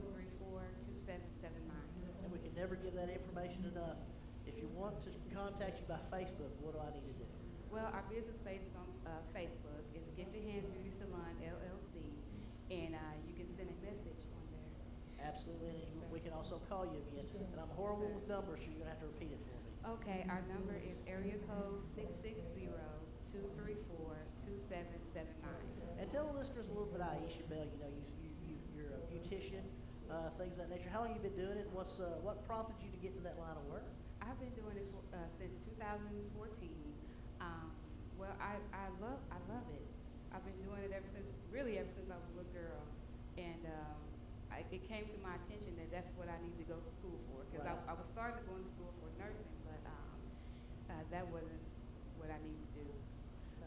And we can never give that information enough. If you want to contact you by Facebook, what do I need to do? Well, our business page is on Facebook. It's Gifted Hands Beauty Salon, LLC, and you can send a message on there. Absolutely, and Yes, we can also call you again. And I'm horrible with numbers, so you're going to have to repeat it for me. Okay, our number is area code 660-234-2779. And tell the listeners a little bit about Aisha Bell. You're a beautician, things of that nature. How long have you been doing it? What prompted you to get into that line of work? I've been doing it since 2014. Well, I love it. I've been doing it ever since I was a little girl, and it came to my attention that that's what I need to go to school for, because Right. I was starting to go to school for nursing, but that wasn't what I need to do. So.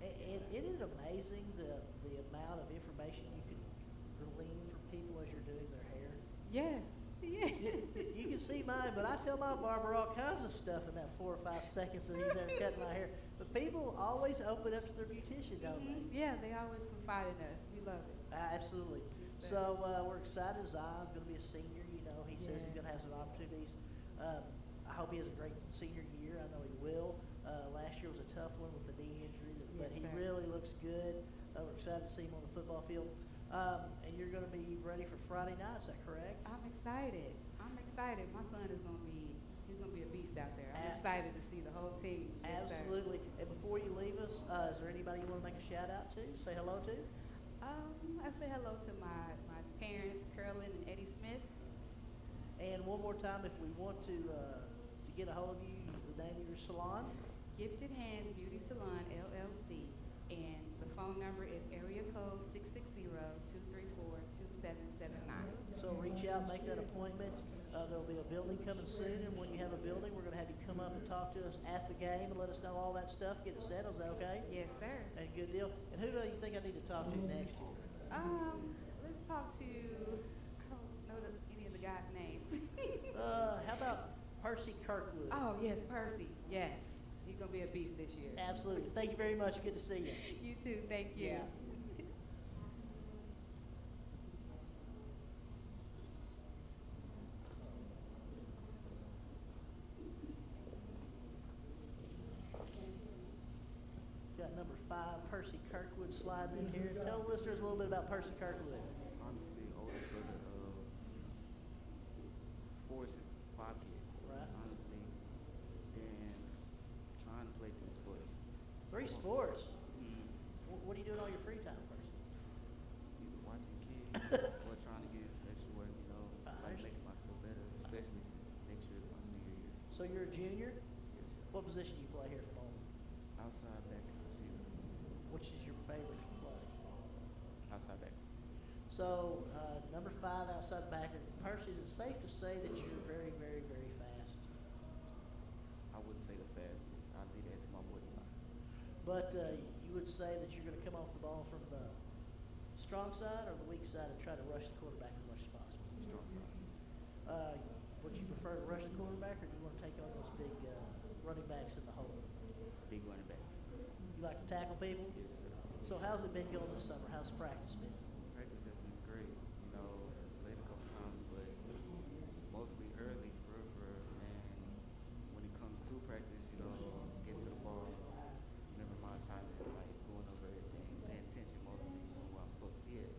And isn't it amazing the amount of information you can glean from people as you're doing their hair? Yes. You can see mine, but I tell my barber all kinds of stuff in that 4 or 5 seconds that he's ever cutting my hair. But people always open up to their beautician, don't they? Yeah, they always confide in us. We love it. Absolutely. So we're excited. Zion's going to be a senior. He says he's going to have some opportunities. I hope he has a great senior year. I know he will. Last year was a tough one with the knee injury, but Yes, he sir. really looks good. We're excited to see him on the football field. And you're going to be ready for Friday night. Is that correct? I'm excited. My son is going to be, He's gonna be a beast out there. I'm excited to see the whole team. Yes, sir. Absolutely. And before you leave us, is there anybody you want to make a shout out to? Say hello to? I say hello to my parents, Carolyn and Eddie Smith. And one more time, if we want to get a hold of you, the name of your salon? Gifted Hands Beauty Salon, LLC. And the phone number is area code 660-234-2779. So reach out, make that appointment. There'll be a building coming soon, and when you have a building, we're going to have you come up and talk to us at the game and let us know all that stuff, get it settled. Is that okay? Yes, sir. And good deal. And who do you think I need to talk to next here? Let's talk to, I don't know any of the guys' names. How about Percy Kirkwood? Oh, yes, Percy. Yes. He's going to be a beast this year. Absolutely. Thank you very much. Good to see you. You too. Thank you. Yeah. Got number 5, Percy Kirkwood, sliding in here. Tell the listeners a little bit about Percy Kirkwood. Honestly, older brother of 5 kids. Right. Honestly, and trying to play 3 sports. 3 sports? Mm, What are you doing all your free time, Percy? either watching kids or trying to get some extra work, like making myself better, especially since next year is my senior year. So you're a junior? Yes, sir. What position do you play here for Bowling? Outside back and receiver. Which is your favorite to play? Outside back. So, number 5, outside backer. Percy, is it safe to say that you're very, very, very fast? I wouldn't say the fastest. I'd leave that to my boy Eli. But you would say that you're going to come off the ball from the strong side or the weak side and try to rush the quarterback as much as possible? Strong side. Would you prefer to rush the quarterback, or do you want to take on those big running backs in the hole? Big running backs. You like to tackle people? Yes, sir. So how's it been going this summer? How's practice been? Practice has been great. Played a couple times, but mostly early for real. And when it comes to practice, getting to the ball, remember my assignment, like going over everything, paying attention mostly on where I'm supposed to be at.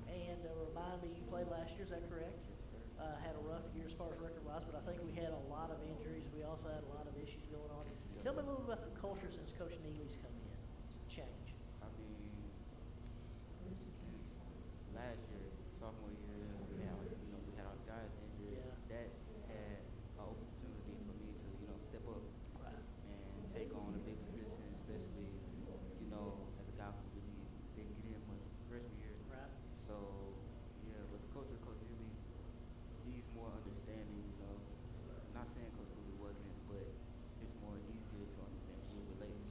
And remind me, you played last year, is that correct? Yes, sir. Had a rough year as far as record-wise, but I think we had a lot of injuries. We also had a lot of issues going on. Tell me a little bit about the culture since Coach Neely's come in. It's a change. I mean, since last year, sophomore year, we had all the guys injured. Yeah. That had an opportunity for me to, step up Right. and take on a big position, especially, as a guy who really didn't get in much freshman year. Right. So, yeah, but the coach Neely, he's more understanding, not saying Coach Neely wasn't, but it's more easier to understand who relates,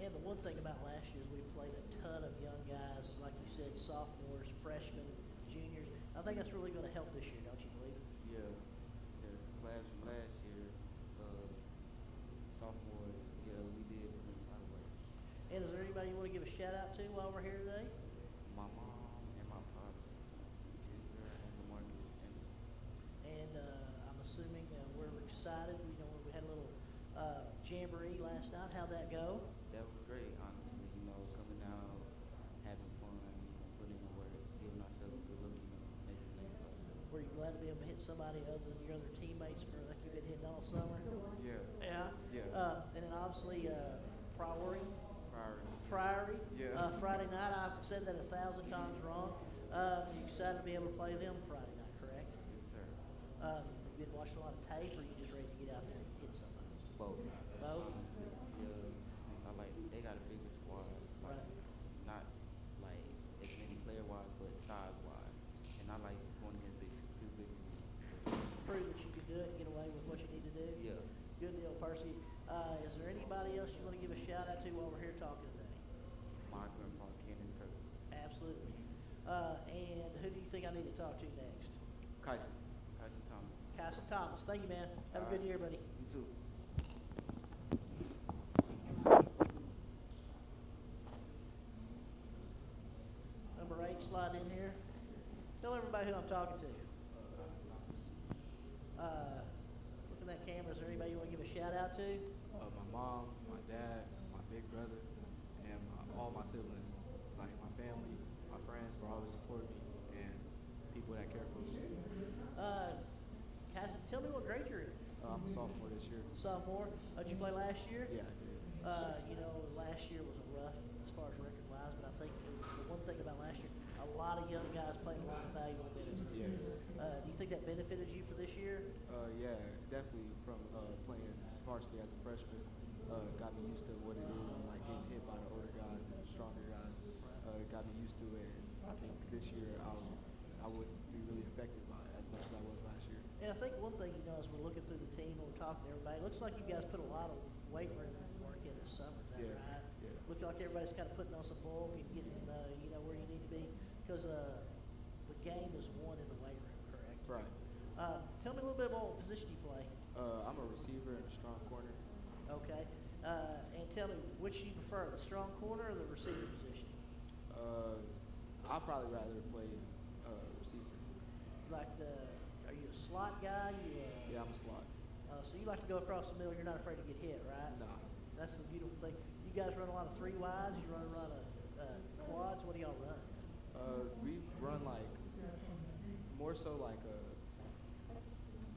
And the one thing about last year is we played a ton of young guys, like you said, sophomores, freshmen, juniors. I think that's really going to help this year, don't you believe? Yeah, this class from last year, sophomores, we did put in a lot of work. And is there anybody you want to give a shout out to while we're here today? My mom and my pops, Ginger and DeMarcus Anderson. And I'm assuming we're excited. We had a little jamboree last night. How'd that go? That was great, honestly. Coming out, having fun, putting in the work, giving ourselves a good look, making a name for ourselves. Were you glad to be able to hit somebody other than your other teammates for like you've been hitting all summer? Yeah. Yeah. Yeah. And then obviously Priory. Priority. Yeah. Friday night. I've said that 1,000 times wrong. You excited to be able to play them Friday night, correct? Yes, sir. You been watching a lot of tape, or you just ready to get out there and hit somebody? Both. Both? Honestly, yeah. Since they got a bigger squad. Right. Not like as many player-wise, but size-wise. And I like going against big Prove that you can do it and get away with what you need to do. Yeah. Good deal, Percy. Is there anybody else you want to give a shout out to while we're here talking today? My grandpa, Kenan Kirk. Absolutely. And who do you think I need to talk to next? Kyson Thomas. Kyson Thomas. Thank you, man. Have a good year, buddy. You too. Number 8, slide in here. Tell everybody who I'm talking to. Look at that camera. Is there anybody you want to give a shout out to? My mom, my dad, my big brother, and all my siblings, like my family, my friends for always supporting me, and people that care for me. Tell me what grade you're in. I'm a sophomore this year. Sophomore. Did you play last year? Yeah, I did. Last year was a rough as far as record wise, but I think the one thing about last year, a lot of young guys played a lot of valuable minutes. Yeah. Do you think that benefited you for this year? Yeah, definitely from playing varsity as a freshman. Got me used to what it is and like getting hit by the older guys and the stronger guys. Got me used to it, and I think this year I wouldn't be really affected by it as much as I was last year. And I think one thing, as we're looking through the team and we're talking to everybody, it looks like you guys put a lot of weight room work in this summer, is that Yeah, right? yeah. Look like everybody's kind of putting on some bulk and getting, where you need to be, because the game is won in the weight room, correct? Right. Tell me a little bit about what position you play. I'm a receiver and a strong corner. Okay. And tell me, which you prefer, the strong corner or the receiver position? I'd probably rather play receiver. Are you a slot guy? Yeah, I'm a slot. So you like to go across the middle, you're not afraid to get hit, right? Nah. That's the beautiful thing. You guys run a lot of 3 wides, you run a lot of quads. What do y'all run? We run like more so like a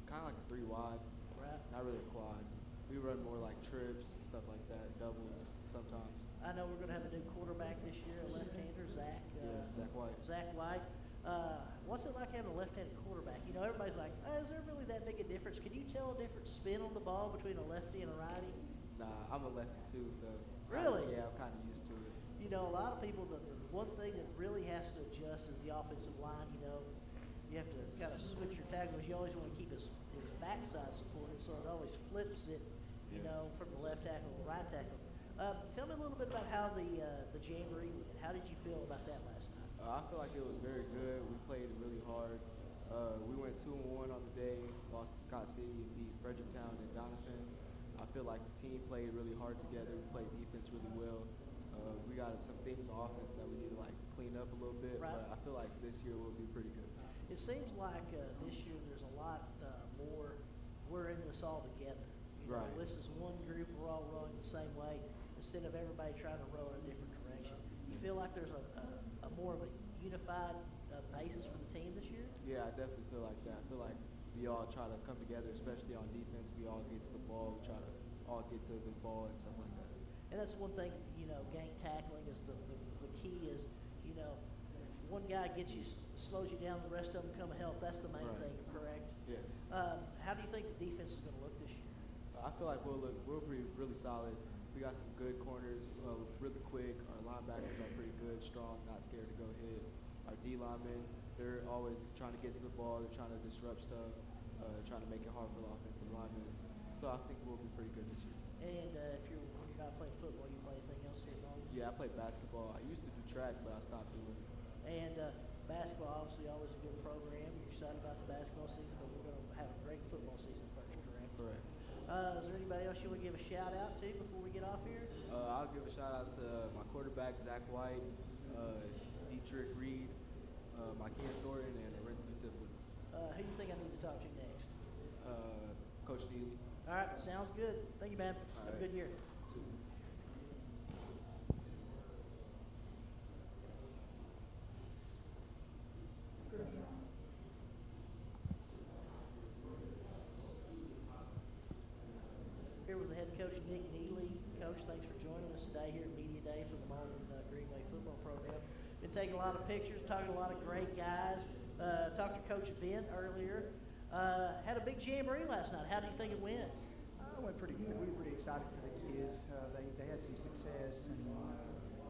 kind of like a 3 wide, Right. not really a quad. We run more like trips, stuff like that, doubles sometimes. I know we're going to have a new quarterback this year, a left-hander, Zach. Zach White. Zach White. What's it like having a left-handed quarterback? Everybody's like, is there really that big a difference? Can you tell a different spin on the ball between a lefty and a righty? Nah, I'm a lefty too, so. Really? Yeah, I'm kind of used to it. A lot of people, the one thing that really has to adjust is the offensive line. You have to kind of switch your tackles. You always want to keep his backside supported, so it always flips it, from the left tackle to the right tackle. Tell me a little bit about how the jamboree went. How did you feel about that last night? I feel like it was very good. We played really hard. We went 2-1 on the day, lost to Scott City and beat Fredericktown and Donovan. I feel like the team played really hard together. We played defense really well. We got some things on offense that we need to clean up a little bit, Right. but I feel like this year will be pretty good. It seems like this year there's a lot more. We're in this all together. Right. This is one group. We're all rowing the same way instead of everybody trying to row in a different direction. You feel like there's a more of a unified basis for the team this year? Yeah, I definitely feel like that. I feel like we all try to come together, especially on defense. We all get to the ball. We try to all get to the ball and stuff like that. And that's one thing, gang tackling is the key is, if one guy gets you, slows you down, the rest of them come help. That's the main Right. thing, correct? Yes. How do you think the defense is going to look this year? I feel like we'll be really solid. We got some good corners, really quick. Our linebackers are pretty good, strong, not scared to go hit. Our D linemen, they're always trying to get to the ball. They're trying to disrupt stuff, trying to make it hard for the offensive linemen. So I think we'll be pretty good this year. And if you're not playing football, you play anything else here at home? Yeah, I play basketball. I used to do track, but I stopped doing it. And basketball, obviously, always a good program. You're excited about the basketball season, but we're going to have a great football season first, correct? Correct. Is there anybody else you want to give a shout out to before we get off here? I'll give a shout out to my quarterback, Zach White, Dietrich Reed, my Ken Thornton, and Renton Tipley. Who do you think I need to talk to next? Coach Neely. All right, sounds good. Thank you, man. All Have a right. good year. Here with the head coach, Nick Neely. Coach, thanks for joining us today here at Media Day for the Malden Greenway football program. Been taking a lot of pictures, talking to a lot of great guys. Talked to Coach Vint earlier. Had a big jamboree last night. How do you think it went? It went pretty good. We were pretty excited for the kids. They had some success, and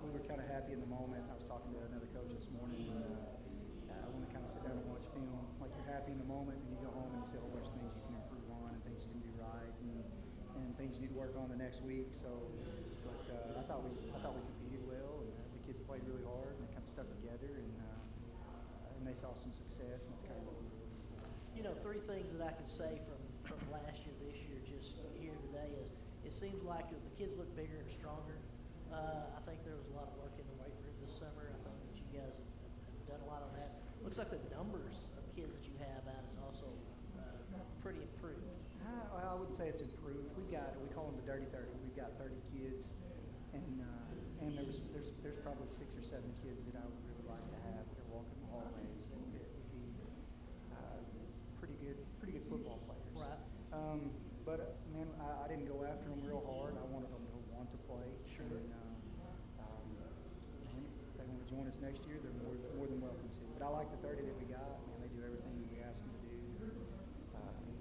we were kind of happy in the moment. I was talking to another coach this morning, and when we kind of sit down and watch film, like you're happy in the moment, and you go home and you see a whole bunch of things you can improve on, and things you can do right, and things you need to work on the next week. So, but I thought we competed well, and the kids played really hard, and they kind of stuck together, and they saw some success, and that's kind of what we were looking for. 3 things that I can say from last year, this year, just here today is it seems like the kids look bigger and stronger. I think there was a lot of work in the weight room this summer. I think that you guys have done a lot on that. Looks like the numbers of kids that you have out is also pretty improved. I wouldn't say it's improved. We call them the Dirty 30. We've got 30 kids, and there's probably 6 or 7 kids that I would really like to have that walk in the hallways and that would be pretty good football players. like the 30 that we got, man, they do everything that we ask them to do,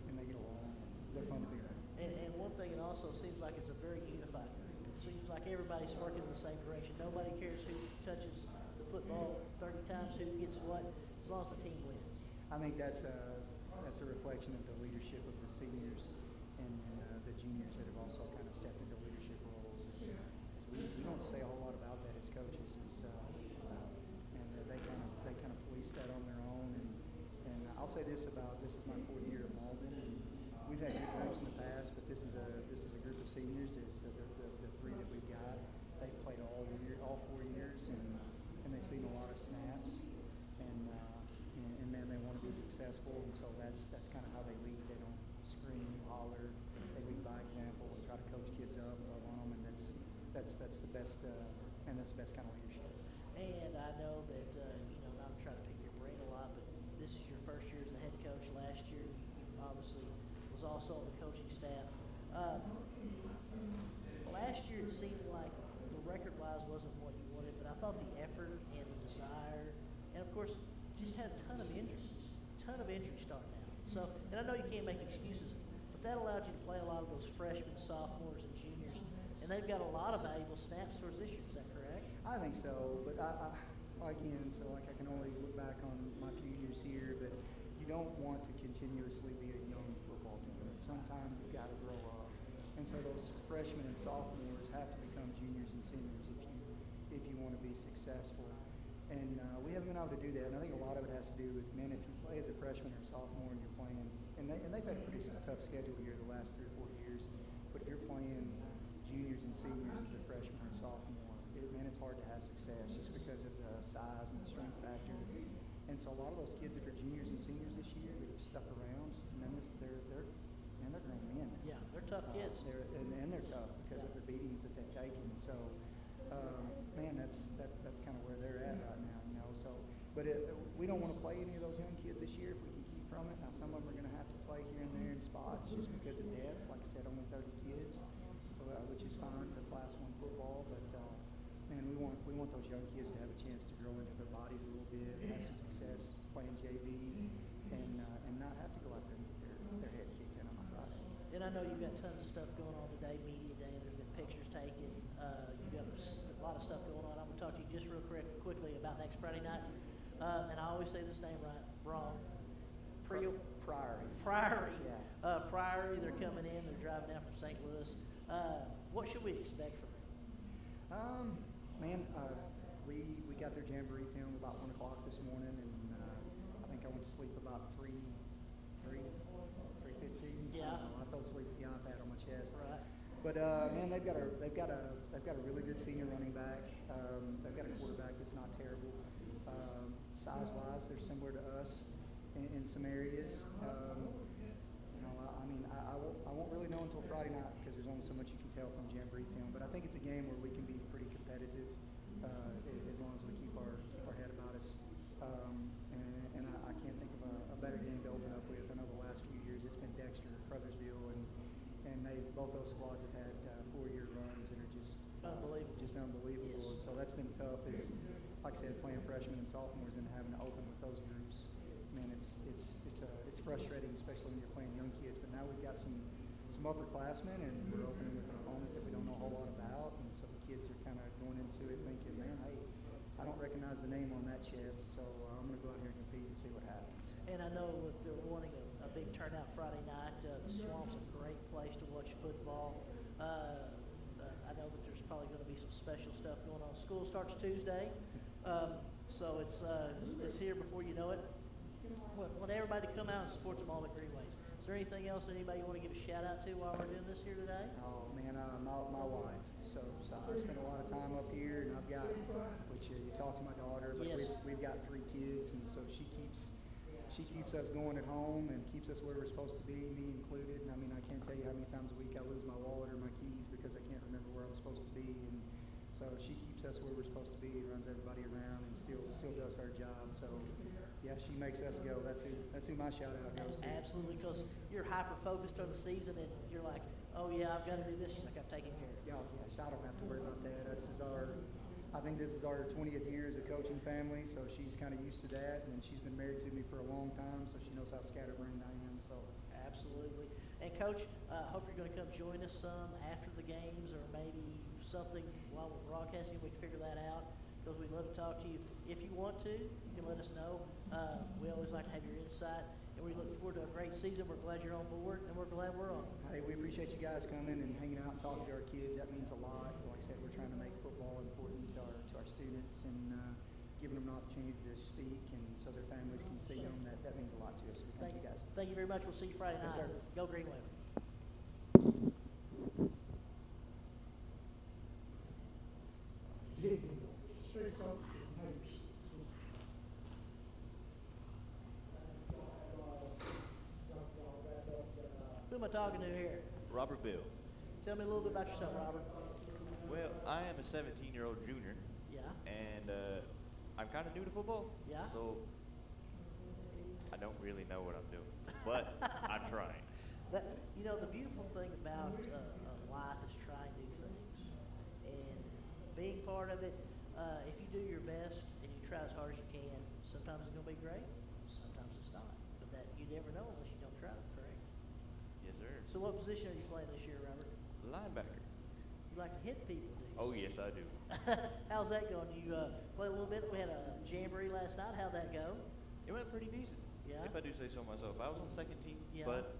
and they get along. They're fun to be around. And one thing, it also seems like it's a very unified group. It seems like everybody's working in the same direction. Nobody cares who touches the football 30 times, who gets what, as long as the team wins. I think that's a reflection of the leadership of the seniors and the juniors that have also kind of stepped into leadership roles. We don't say a whole lot about that as coaches, and they kind of police that on their own. And I'll say this is my 4th year at Malden, and we've had good groups in the past, but this is a group of seniors that the 3 that we've got. They've played all 4 years, and they've seen a lot of snaps, and man, they want to be successful, and so that's kind of how they lead. They don't scream, holler. They lead by example and try to coach kids up, love on them, and that's the best, and that's the best kind of leadership. And I know that, not to try to pick your brain a lot, but this is your first year as the head coach. Last year, you obviously was also on the coaching staff. Last year, it seemed like the record-wise wasn't what you wanted, but I thought the effort and the desire, and of course, just had a ton of injuries starting out. So, and I know you can't make excuses, but that allowed you to play a lot of those freshmen, sophomores, and juniors, and they've got a lot of valuable snaps towards this year. Is that correct? I think so, but I again, so like I can only look back on my few years here, but you don't want to continuously be a young football team. Sometimes you've got to grow up, and so those freshmen and sophomores have to become juniors and seniors if you want to be successful. And we haven't been able to do that, and I think a lot of it has to do with, man, if you play as a freshman or sophomore and you're playing, and they've had a pretty tough schedule here the last 3 or 4 years, but if you're playing juniors and seniors as a freshman or sophomore, it's hard to have success just because of the size and the strength factor. And so a lot of those kids that are juniors and seniors this year that have stuck around, they're grown men. Yeah, they're tough kids. And they're tough because of the beatings that they've taken. So, man, that's kind of where they're at right now, So, but we don't want to play any of those young kids this year if we can keep from it. Now, some of them are going to have to play here and there in spots just because of depth. Like I said, only 30 kids, which is fine for Class 1 football. But man, we want those young kids to have a chance to grow into their bodies a little bit, and have some success playing JV, and not have to go out there and get their head kicked in on a Friday. And I know you've got tons of stuff going on today, media day. There's been pictures taken. You've got a lot of stuff going on. I'm going to talk to you just real quickly about next Friday night. And I always say this name wrong. Priory. Yeah. Priory, they're coming in. They're driving down from St. Louis. What should we expect from them? We got their jamboree film about 1 o'clock this morning, and I think I went to sleep about 3:15. Yeah. I fell asleep with the iPad on my chest. Right. But man, they've got a really good senior running back. They've got a quarterback that's not terrible. Size-wise, they're similar to us in some areas. I won't really know until Friday night because there's only so much you can tell from jamboree film. But I think it's a game where we can be pretty competitive as long as we keep our head about us. And I can't think of a better game to open up with. I know the last few years it's been Dexter, Crothersville, and both those squads have had 4-year runs that are just unbelievable. And so that's been tough. It's like I said, playing freshmen and sophomores and having to open with those groups. Man, it's frustrating, especially when you're playing young kids. But now we've got some upperclassmen, and we're opening with an opponent that we don't know a whole lot about, and so the kids are kind of going into it thinking, man, hey, I don't recognize the name on that chest, so I'm going to go out here and compete and see what happens. And I know with they're wanting a big turnout Friday night, the Swamp's a great place to watch football. I know that there's probably going to be some special stuff going on. School starts Tuesday, so it's here before you know it. Want everybody to come out and support them all at Greenways. Is there anything else that anybody you want to give a shout out to while we're doing this here today? Oh man, my wife. So I spend a lot of time up here, and I've got, which you talk to my daughter, but yes. we've got 3 kids, and so she keeps us going at home and keeps us where we're supposed to be, me included. And I mean, I can't tell you how many times a week I lose my wallet or my keys because I can't remember where I'm supposed to be. And so she keeps us where we're supposed to be, runs everybody around, and still does her job. So yeah, she makes us go. That's who my shout out goes to. Absolutely, because you're hyper focused on the season, and you're like, oh yeah, I've got to do this. She's like, I've taken care of it. Yeah, I don't have to worry about that. This is our I think this is our 20th year as a coaching family, so she's kind of used to that, and she's been married to me for a long time, so she knows how scatterbrained I am. So Absolutely. And Coach, hope you're going to come join us some after the games, or maybe something while we're broadcasting. We can figure that out, because we'd love to talk to you. If you want to, you can let us know. We always like to have your insight, and we look forward to a great season. We're glad you're on board, and we're glad we're on. hey, we appreciate you guys coming and hanging out and talking to our kids. That means a lot. Like I said, we're trying to make football important to our students, and giving them an opportunity to speak, and so their families can see them. That means a lot to us. So thank you guys. Thank you very much. We'll see you Friday night. Yes, sir. Go Green Wave. Who am I talking to here? Robert Bill. Tell me a little bit about yourself, Robert. Well, I am a 17-year-old junior. Yeah. And I'm kind of new to football. Yeah. So I don't really know what I'm doing, but I'm trying. The beautiful thing about life is trying new things, and being part of it. If you do your best and you try as hard as you can, sometimes it's going to be great, sometimes it's not. But that you never know unless you don't try. Correct? Yes, sir. So, what position are you playing this year, Robert? Linebacker. You like to hit people, do you? Oh, yes, I do. How's that going? You play a little bit. We had a jamboree last night. How'd that go? It went pretty decent. Yeah. If I do say so myself. I was on second team, Yeah. but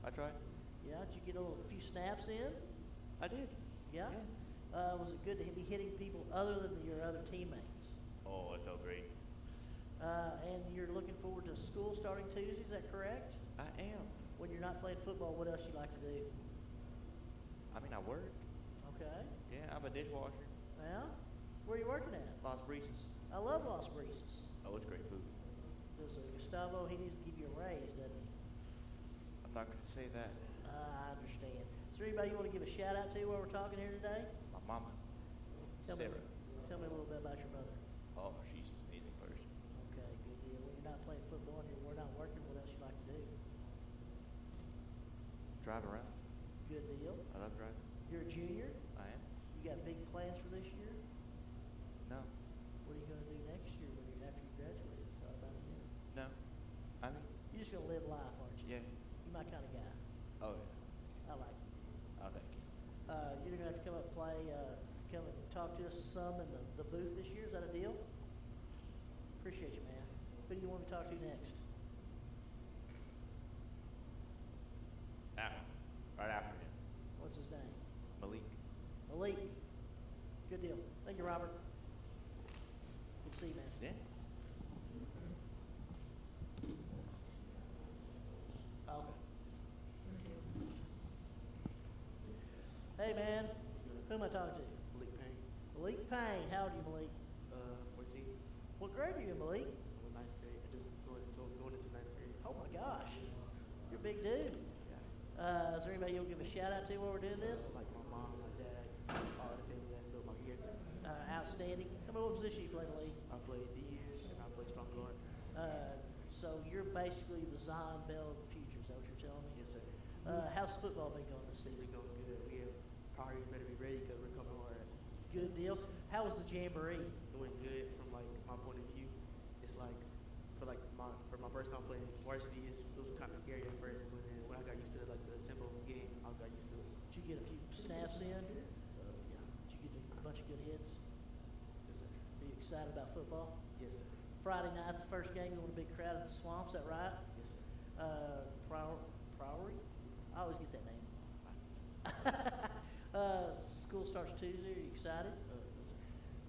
I tried. Yeah. Did you get a few snaps in? I did. Yeah. Was it good to be hitting people other than your other teammates? Oh, it felt great. And you're looking forward to school starting Tuesday. Is that correct? I am. When you're not playing football, what else you like to do? I mean, I work. Okay. Yeah, I'm a dishwasher. Well, where are you working at? Las Brisas. I love Las Brisas. Oh, it's great food. Does Gustavo, he needs to give you a raise, doesn't he? I'm not going to say that. I understand. Is there anybody you want to give a shout out to while we're talking here today? My mama, Tell Sarah. me a little bit about your mother. Oh, she's an amazing person. Okay, good deal. When you're not playing football and we're not working, what else you like to do? Drive around. Good deal. I love driving. You're a junior? I am. You got big plans for this year? No. What are you going to do next year after you graduate? Thought about it yet? No. I mean, You're just going to live life, aren't you? yeah. You're my kind of guy. Oh, yeah. I like you. Oh, thank you. You're going to have to come up and play, come and talk to us some in the booth this year. Is that a deal? Appreciate you, man. Who do you want me to talk to next? That one. Right after him. What's his name? Malik. Malik. Good deal. Thank you, Robert. Good to see you, man. Yeah. Okay. Hey, man. Who am I talking to? Malik Payne. Malik Payne. How old are you, Malik? 14. What grade are you in, Malik? I'm in ninth grade. I just going into ninth grade. Oh, my gosh. You're a big dude. Is there anybody you'll give a shout out to while we're doing this? Like my mom, my dad, all the family that built my year through. Outstanding. Tell me what position you play, Malik. I play DN and I play strong guard. So you're basically the Zion Bell of the future. Is that what you're telling me? Yes, sir. How's football been going this It's season? been going good. We have probably better be ready because we're coming hard. Good deal. How was the jamboree? It went good from like my point of view. It's like for my first time playing varsity, it was kind of scary at first, but then when I got used to like the tempo of the game, I got used to it. Did you get a few snaps in? Yeah. Did you get a bunch of good hits? Yes, sir. Are you excited about football? Yes, sir. Friday night, the first game, you want a big crowd at the Swamp, is that right? Yes, sir. Priory? I always get that name. School starts Tuesday. Are you excited? No, sir.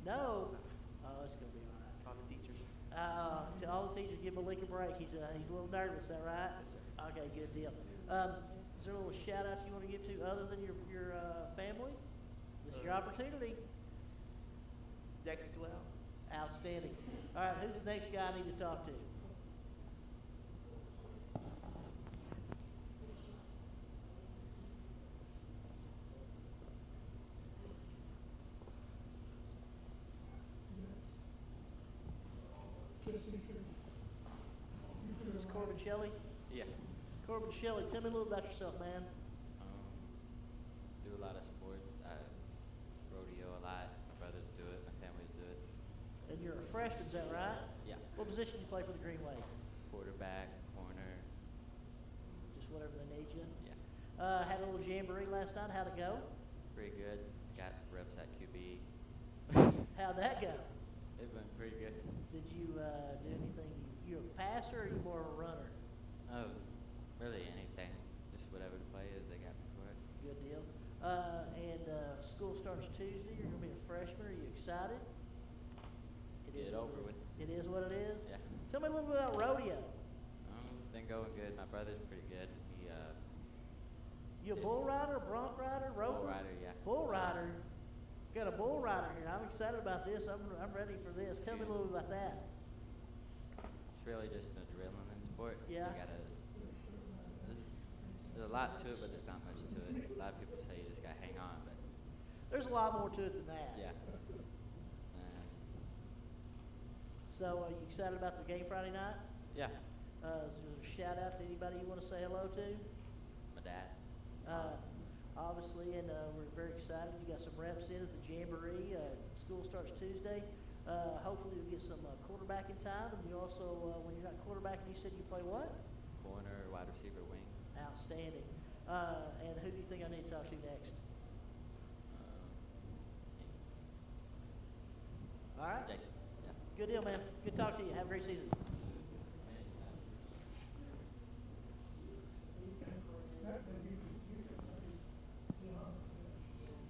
No? Oh, it's going to be all right. It's all the teachers. To all the teachers, give Malik a break. He's a little nervous, is that right? Yes, sir. Okay, good deal. Is there a little shout out you want to give to other than your family? This is your opportunity. Jackson Cloud. Outstanding. All right, who's the next guy I need to talk to? This is Corbin Shelley. Yeah. Corbin Shelley, tell me a little about yourself, man. Do a lot of sports. I rodeo a lot. My brothers do it. My family's freshman, is that right? Yeah. What position do you play for the Green Wave? Quarterback, corner. Just whatever they need you. Yeah. Had a little jamboree last night. How'd it go? Pretty good. Got reps at QB. How'd that go? It went pretty good. Did you do anything? You a passer or are you more of a runner? Oh, really anything. Just whatever the play is, they got me for it. Good deal. And school starts Tuesday. You're going to be a freshman. Are you excited? Get what over it- with. It is what it is? Yeah. Tell me a little bit about rodeo. Been going good. My brother's pretty good. You a bull rider, bronc rider, roper? Bull rider, yeah. Bull rider. Got a bull rider here. I'm excited about this. I'm ready for this. Tell me a little bit about that. It's really just an adrenaline sport. Yeah. There's a lot to it, but there's not much to it. A lot of people say you just gotta hang on, but There's a lot more to it than that. yeah. So, are you excited about the game Friday night? Yeah. Is there a shout out to anybody you want to say hello to? My dad. Obviously, and we're very excited. You got some reps in at the Jamboree. School starts Tuesday. Hopefully, you'll get some quarterbacking time. And you also, when you're not quarterbacking, you said you play what? Corner, wide receiver, wing. Outstanding. And who do you think I need to talk to next? All right. Jason. Yeah. Good deal, man. Good talk to you. Have a great season.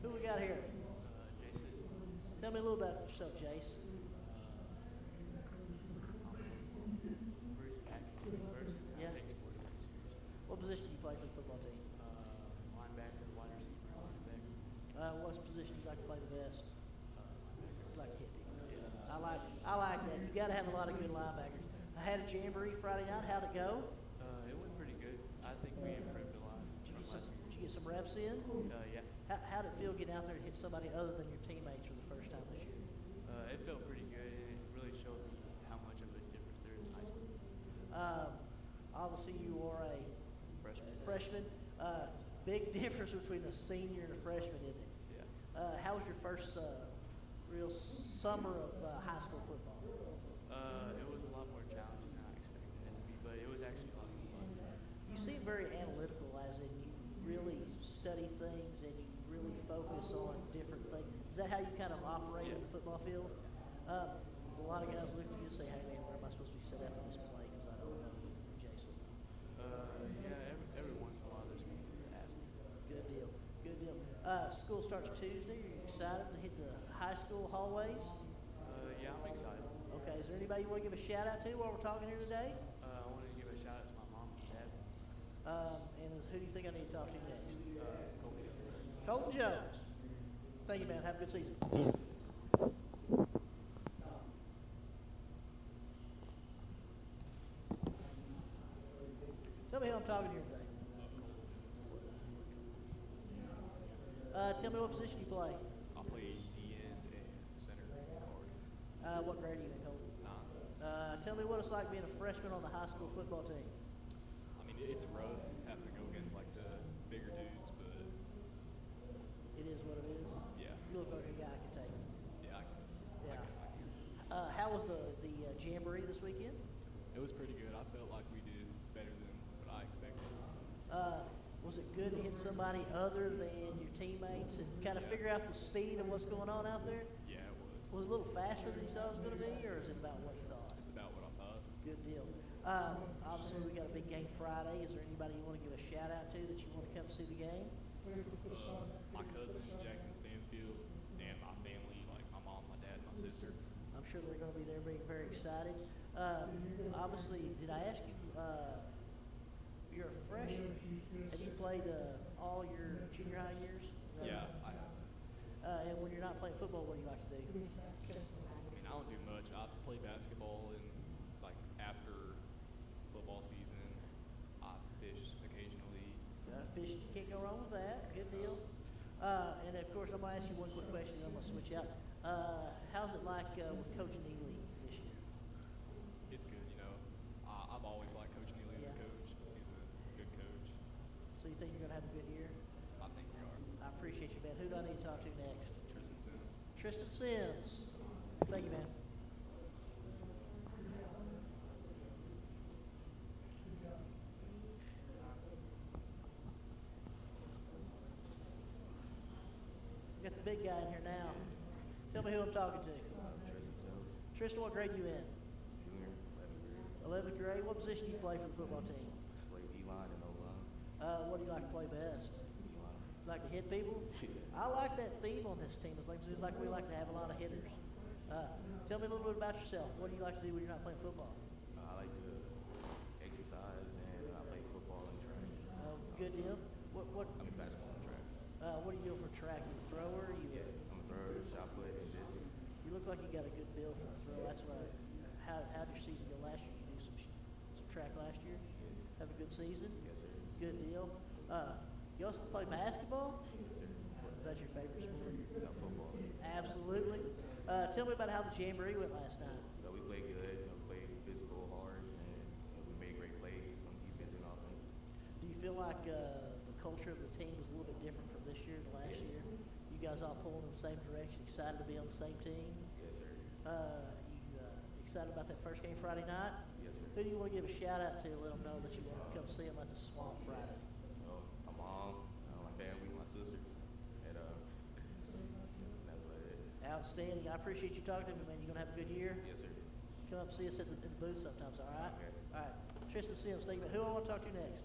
Who we got here? Jason. Tell me a little about yourself, Jace. Pretty active person. Yeah. I take sports pretty seriously. What position do you play for the football team? Linebacker, wide receiver, running back. What position do you like to play the best? Linebacker. You like to hit people. I like that. You got to have a lot of good linebackers. I had a jamboree Friday night. How'd it go? It went pretty good. I think we improved a lot. Did you get some reps in? Yeah. How'd it feel getting out there and hit somebody other than your teammates for the first time this year? It felt pretty good. It really showed me how much of a difference there is in high school. Obviously, you are a freshman. Big difference between a senior and a freshman, isn't it? Yeah. How was your first real summer of high school football? It was a lot more challenging than I expected it to be, but it was actually a lot of fun. You seem very analytical, as in you really study things and you really focus on different things. Is that how you kind of operate in the football field? A lot of guys look at you and say, hey man, where am I supposed to be set up in this play? Because I don't know. Jason. Yeah, every once in a while there's going to be ask me. Good deal. Good deal. School starts Tuesday. Are you excited to hit the high school hallways? Yeah, I'm excited. Okay. Is there anybody you want to give a shout out to while we're talking here today? I want to give a shout out to my mom and dad. And who do you think I need to talk to next? Colton Jones. Colton Jones. Thank you, man. Have a good season. Tell me who I'm talking here today. Tell me what position you play. I play D-end and center guard. What grade are you in, Colton? 9. Tell me what it's like being a freshman on the high school football team. I mean, it's rough having to go against like the bigger dudes, but It is what it is. yeah, You look like a guy I can take. yeah, I Yeah. guess I can. How was the jamboree this weekend? It was pretty good. I felt like we did better than what I expected. Was it good to hit somebody other than your teammates and kind of figure out the speed of what's going on out there? Yeah, it was. Was it a little faster than you thought it was going to be, or is it about what you thought? It's about what I thought. Good deal. Obviously, we got a big game Friday. Is there anybody you want to give a shout out to that you want to come see the game? My cousin Jackson Stanfield and my family, like my mom, my dad, my sister. I'm sure they're going to be there being very excited. Obviously, did I ask you, you're a freshman. Have you played all your junior high years? Yeah, I have. And when you're not playing football, what do you like to do? I mean, I don't do much. I play basketball and like after football season, I fish occasionally. Fishing, you can't go wrong with that. Good deal. And of course, I'm going to ask you one quick question, then I'm going to switch out. How's it like with Coach Neely this year? It's good, you know. I've always liked Coach Neely as a coach. He's a good coach. So you think you're going to have a good year? I think we are. I appreciate you, man. Who do I need to talk to next? Tristan Sims. Tristan Sims. Thank you, man. big guy in here now. Tell me who I'm talking to. Tristan Sells, Tristan, what grade you in? junior, 11th grade. 11th grade. What position do you play for the football team? Play D-line and O-line. What do you like to play best? D-line. You like to hit people? I like that theme on this team. It seems like we like to have a lot of hitters. Tell me a little bit about yourself. What do you like to do when you're not playing football? I like to exercise and I play football and track. Good deal. I mean basketball and track. What do you do for track? You a thrower? Yeah, I'm a thrower, shot put, and disc. You look like you got a good build for the throw. That's what. How did your season go last year? You do some track last year. Yes. Have a good season. Yes, sir. Good deal. You also play basketball. Yes, sir. Is that your favorite sport? No, football. Absolutely. Tell me about how the jamboree went last night. We played good. We played physical, hard, and we made great plays on defense and offense. Do you feel like the culture of the team is a little bit different from this year to last year? You guys all pulling in the same direction, excited to be on the same team? Yes, sir. You excited about that first game Friday night? Yes, sir. Who do you want to give a shout out to? Let them know that you want to come see them at the Swamp Friday. My mom, my family, my sisters, and that's about it. Outstanding. I appreciate you talking to me, man. You gonna have a good year? Yes, sir. Come up and see us at the booth sometimes. All right. Okay. All right. Tristan Sims, think about who I want to talk to next.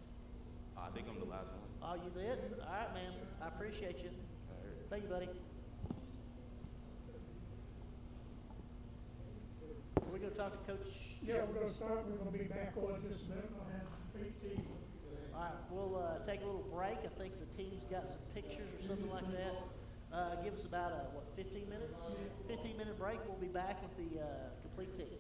I think I'm the last one. Oh, you did? All right, man. I appreciate you. All right. Thank you, buddy. We're going to talk to Coach. Yeah, we're gonna start, we're gonna be back on just a minute, we'll have 18. All right, we'll take a little break. I think the team's got some pictures or something like that. Give us about, 15 minutes? 15-minute break. We'll be back with the complete team.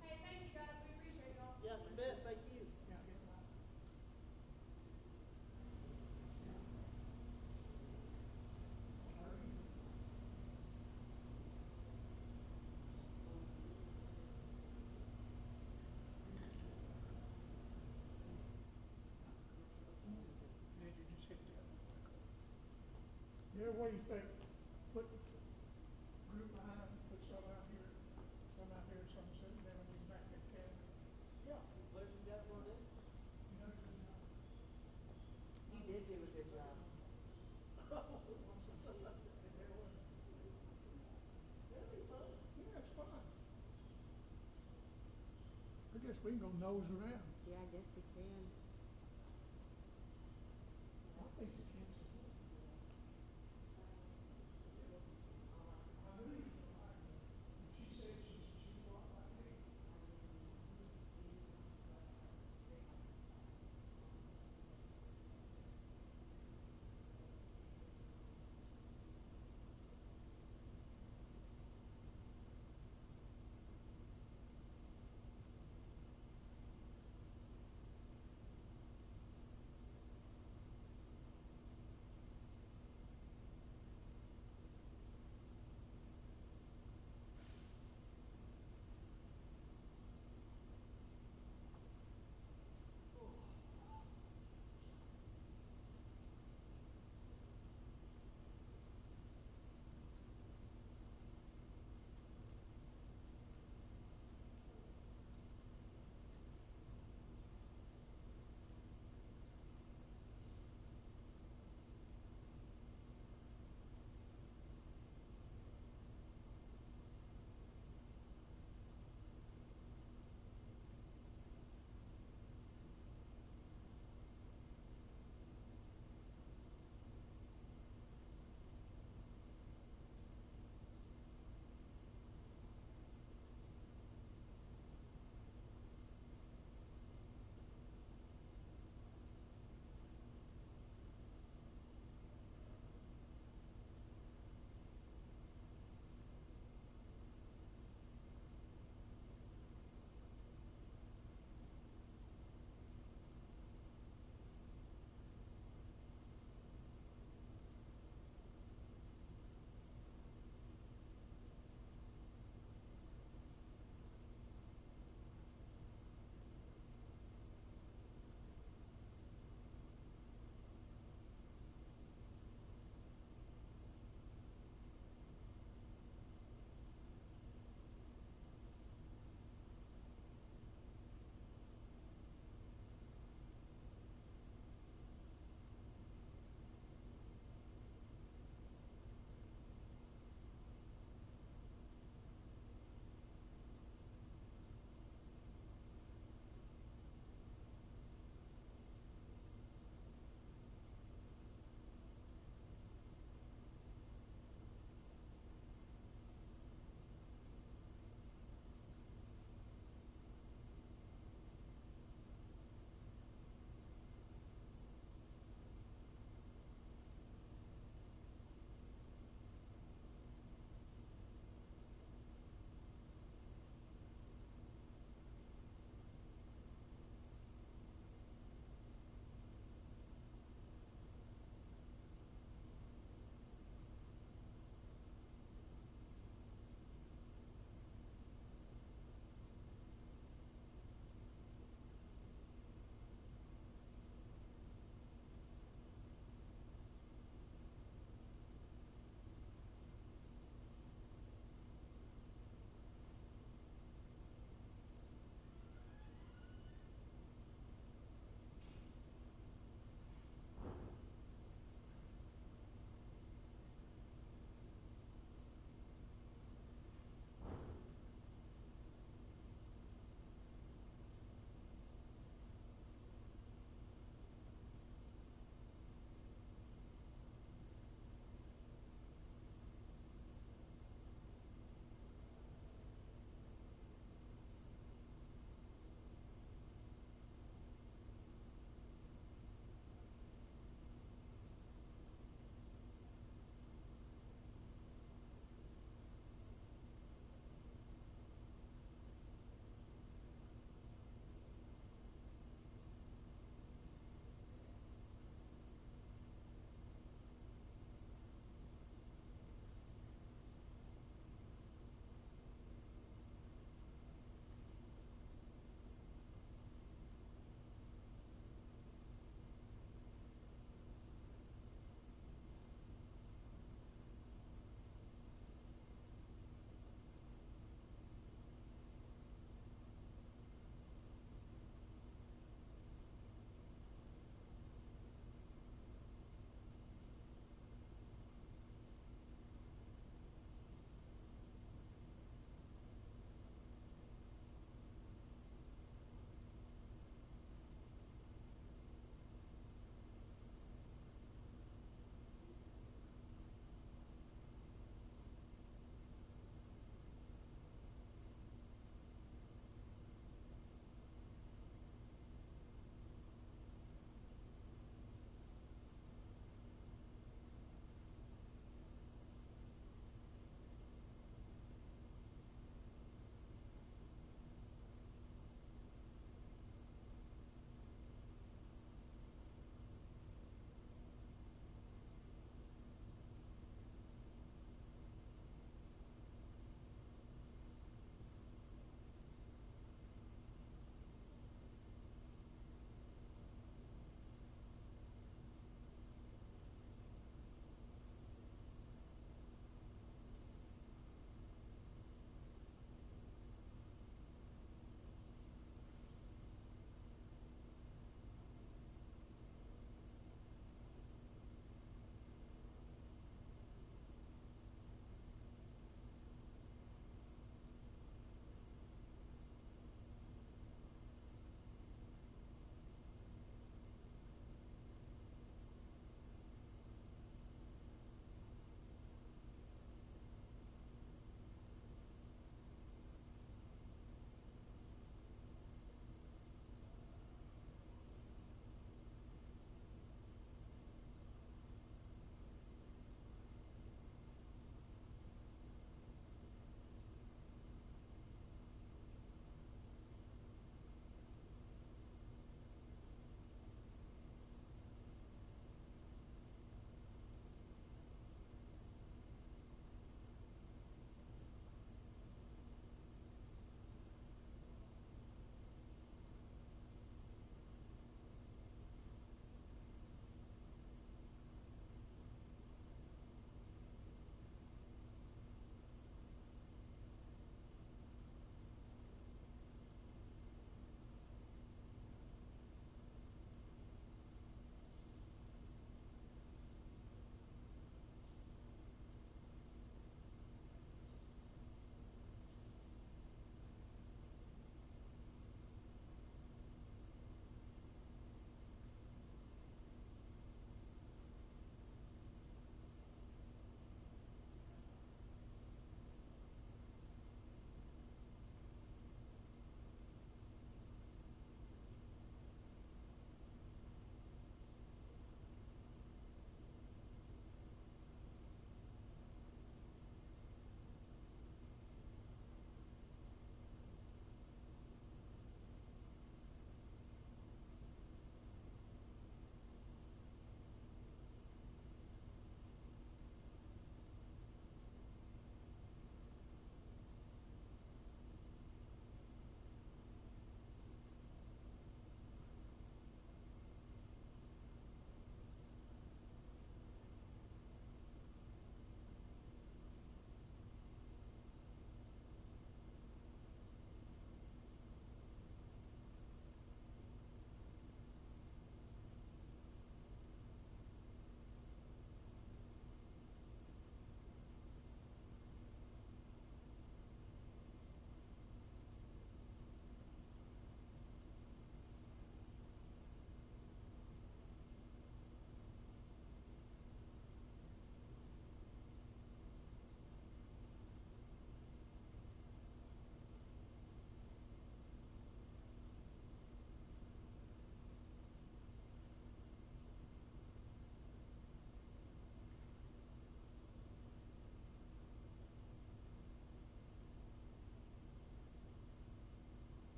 Hey, thank you guys. We appreciate y'all. Yeah, you bet. Thank you. Yeah, what do you think? Put group behind, put some out here, some sitting down, and you back at Canada. Yeah, whatever you guys want to do. You did do a good job. Yeah, it's fun. I guess we can go nose around. Yeah, I guess you can. I think the kids. She said she walked like me.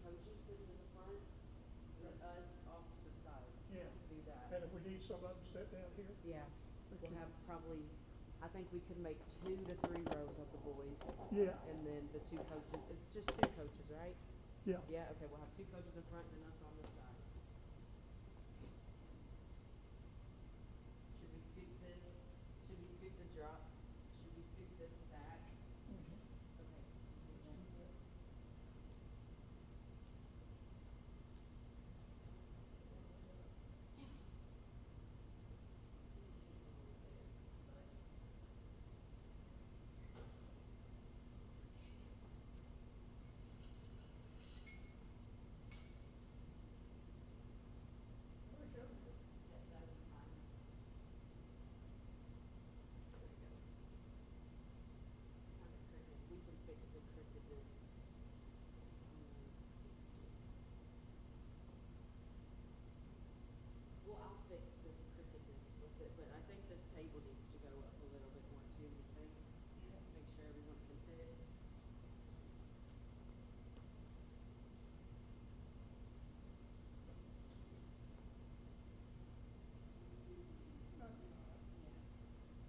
coaches sitting in the front, and us off to the sides. Yeah. Do that. And if we need some of them sit down here? Yeah, we we'll can. have probably, I think we could make 2 to 3 rows of the boys. Yeah. And then the 2 coaches, it's just 2 coaches, right? Yeah. Yeah, okay, we'll have 2 coaches in front and us on the sides. Should we scoop this? Should we scoop the drop? Should we scoop this back? Mhm. Okay. We can fix the crookedness. Well, I'll fix this crookedness with it, but I think this table needs to go up a little bit more too, you think? Make sure everyone can fit.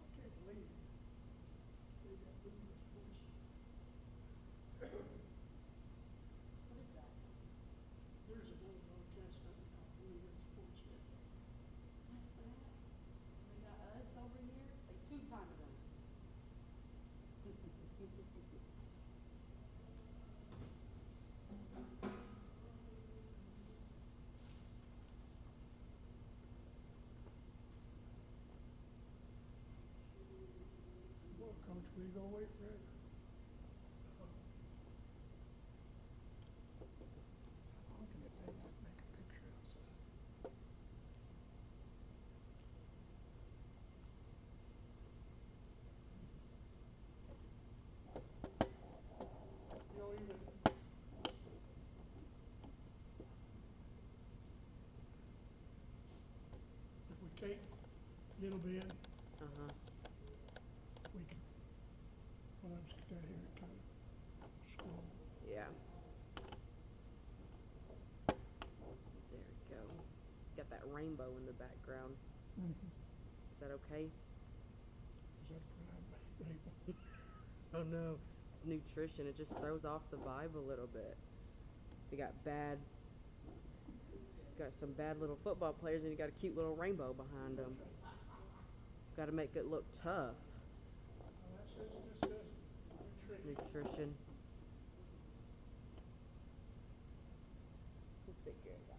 I can't believe they got moving sports. What is that? There's another broadcast company called Blue Ridge Sports Net. What's that? They got us over here, like 2 timing us. Well, Coach, we gonna wait forever? How long can it take to make a picture outside? You know, even if we can't get them in, Uh-huh. we can, when I'm down here, kind of scroll. Yeah. There we go. Got that rainbow in the background. Mhm. Is that okay? Is that a rainbow? Oh no. It's nutrition. It just throws off the vibe a little bit. You got some bad little football players, and you got a cute little rainbow behind them. Got to make it look tough. This says nutrition. Nutrition. We'll figure it out.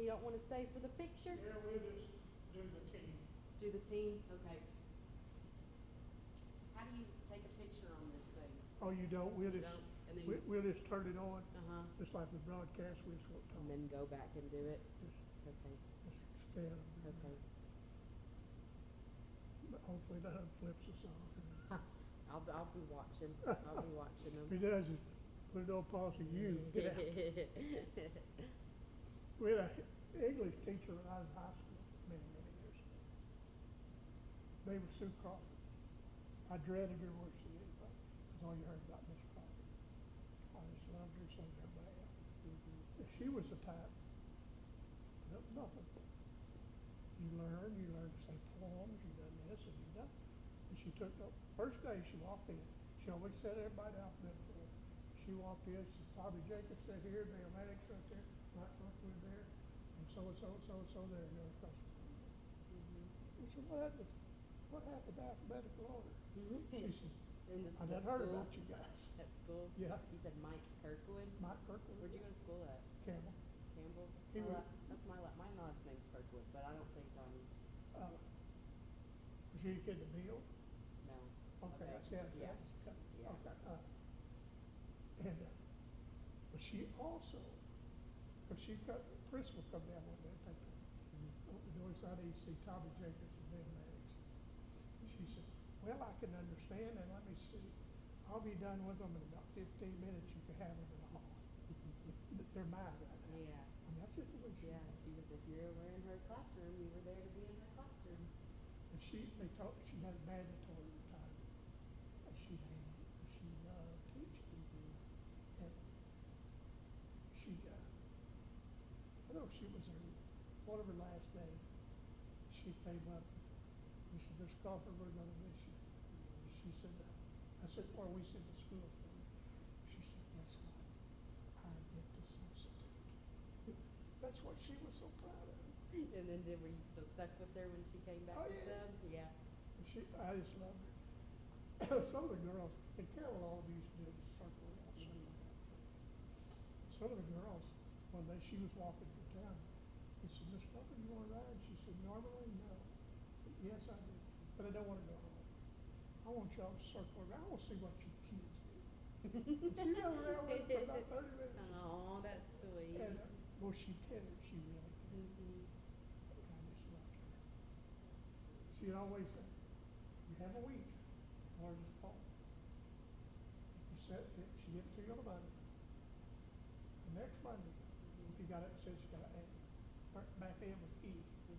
you don't wanna stay for the picture? Yeah, we'll just do the team. Do the team, okay. How do you take a picture on this thing? Oh, you don't, we'll You just, don't? And then we- you- we'll just turn it on, Uh-huh, just like we broadcast, we just won't talk. and then go back and do it? Just, Okay, just scan them. okay. But hopefully the hub flips us off. I'll be watching, I'll be watching them. If he does, just put it on pause and you get out. We had a English teacher when I was in high school, many, many years ago. They were Sue Crawford. I dreaded her worse than anybody, because all you heard about Miss Crawford. I just loved her, so did everybody else. And she was the type, no, nothing. You learn to say poems, you done this and you done. And she took the first day she walked in, she always set everybody alphabetical order. She walked in, said, Tommy Jacobs sat here, Dale Maddox right there, Mike Kirkwood there, and so there, and they're across the front. I said, what happened to alphabetical order? She said, And this I is never at heard school? about you guys. At school? Yeah. You said Mike Kirkwood? Mike Kirkwood. Where'd you go to school at? Campbell. Campbell? He was- That's my last name's Kirkwood, but I don't think I'm, Was you a kid to Bill? no. Okay, I see how Yeah. that's Yeah. okay. And, but she also, because principal come down one day and picked her. Opened the door inside, he see Tommy Jacobs and Ben Maddox. And she said, well, I can understand, and let me see. I'll be done with them in about 15 minutes. You can have them in the hall. They're mine right now. Yeah. I mean, that's just the way she Yeah, was. she was, if you were in her classroom, you were there to be in her classroom. And they told she had mandatory retirement. And she loved teaching. And she, I know she was her, one of her last days, she came up, and said, Miss Crawford, we're gonna miss you. She said, I said, well, we sent the school for you. She said, guess what? I get to substitute. That's what she was so proud of. And then were you still stuck with her when she came back Oh, to yeah. sub? Yeah. I just loved her. Some of the girls, and Carol all used to do this circle around, circle around. Some of the girls, one day she was walking through town, he said, Miss Crawford, you want to ride? She said, normally, no. Yes, I do, but I don't want to go home. I want y'all to circle around. I want to see what you kids do. She ran around with her for about 30 minutes. Oh, that's sweet. And, well, she cared. She really cared. I just loved her. She'd always say, you have a week to learn this poem. If you said it, she gave it to you on a Monday. The next Monday, if you got it, it says you got an A. Back end with E, then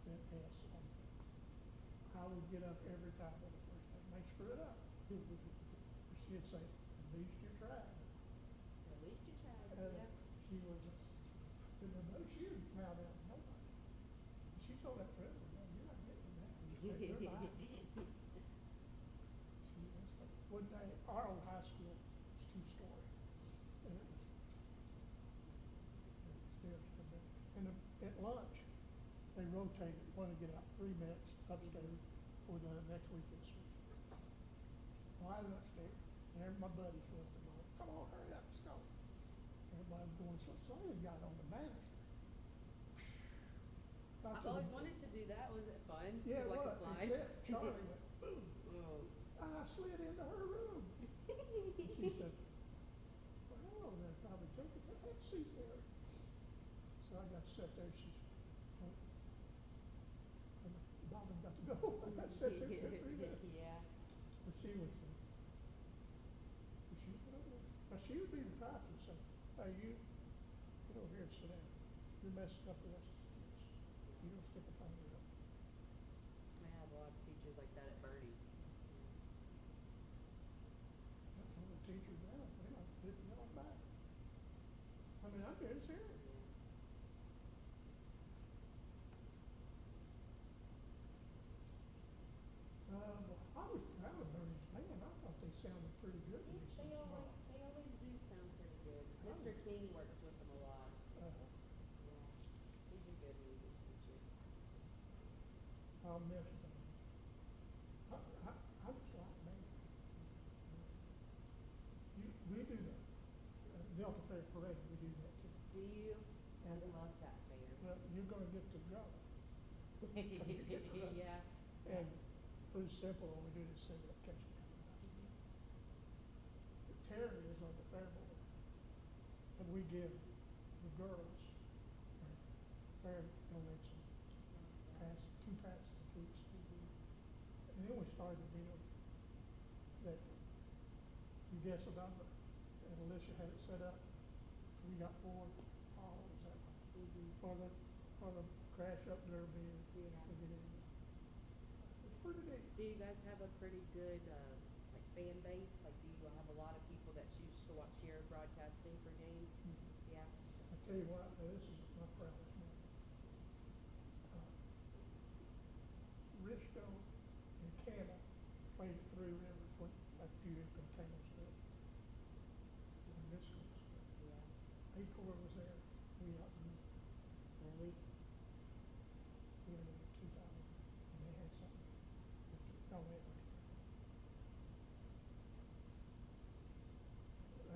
S on it. I would get up every time on the first day, may screw it up. She'd say, at least you tried. At least you tried, And yeah. she was just, she was proud of nobody. She told that friend, you're not getting that. You're mine. She was fun. One day, our old high school was two-story, and it was stairs. And at lunch, they rotated, one to get out 3 minutes upstairs for the next weekend switch. Well, I was upstairs, and my buddies was the mom. Come on, hurry up, let's go. Everybody was going so I got on the banister. I've always wanted to do that. Was it fun? Yeah, it like was. a slide? Except Charlie went, boom. Oh. I slid into her room. And she said, well, hello there, Tommy Jacobs. Have a seat there. So I got to sit there. She's, Bob got to go. I got to sit there for 3 minutes. Yeah. But she was, now she would be the type to say, hey, you, get over here and sit down. You're messing up the rest of the kids. You don't stick a finger up. I have a lot of teachers like that at Birdie. That's one of the teachers now. They might flip you on back. I mean, I'm dead serious. I was proud of Bernie's band. I thought they sounded pretty good to me. They always do sound pretty good. Mr. King works with them a lot. Uh-huh. Yeah. He's a good music teacher. I'll miss them. I just like band. We do the Delta Fair Parade. We do that too. Do you? I And, love that fair. well, you're gonna get to go. Yeah. And it's pretty simple, all we do is send it, catch it. But Terry is on the fair board, and we give the girls, fair donates two passes each. And then we started a deal that you guess a number, and Alicia had it set up. We got 4, Paul, is that right? For the crash up derby, and Yeah. we get in. It's pretty neat. Do you guys have a pretty good like fan base? Like, do you have a lot of people that choose to watch your broadcasting for games? Yeah. I tell you what, now this is my proudest moment. Risco and Canna played at Three Rivers when a few years ago came on state. When this was, Yeah. Acor was there, we outgrew. Really? We had them in 2000, and they had something. No, they had like I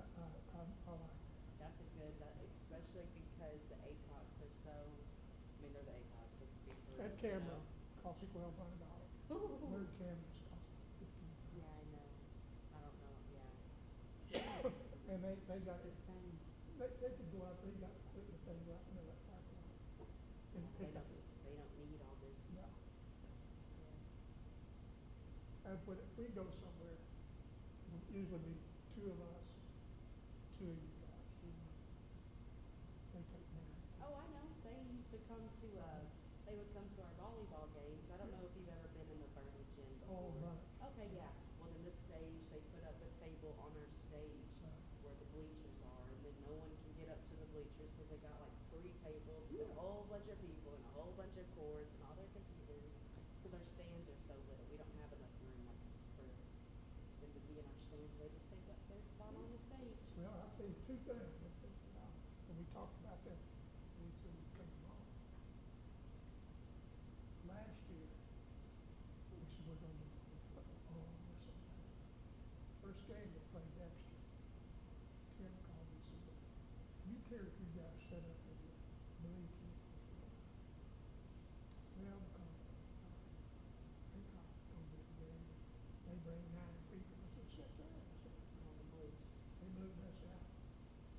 like it. That's a good, especially because the ACOX are so, I mean, they're the ACOX, let's be for That real, camera you know? cost $1,200. Third cameras cost $15. Yeah, I know. I don't know, yeah. And they got It's it. insane. They could go out, they got equipment, they go out into that parking lot and They pick up. don't need all this. No. Yeah. And when we go somewhere, it'll usually be 2 of us, 2 of you guys. They take Mary. Oh, I know. They used to come to, they would come to our volleyball games. I don't know if you've ever been in the Bernie gym Oh, before. right. Okay, yeah. Well, then this stage, they put up a table on our stage where the bleachers are, and then no one can get up to the bleachers because they got like 3 tables with a whole bunch of people and a whole bunch of cords and all their computers because our stands are so little. We don't have enough room like for them to be in our stands. They just take up their spot on the stage. Well, I'll tell you 2 things. When we talked about that, we said we came along. Last year, we said we're going to do football or something. First game they played Dexter. Tim called me and said, "Do you care if you guys set up with the bleachers?" Well, because they got on this game, they bring 9 people. I said, "Sit there." I said, On the bleachers. they moved us out.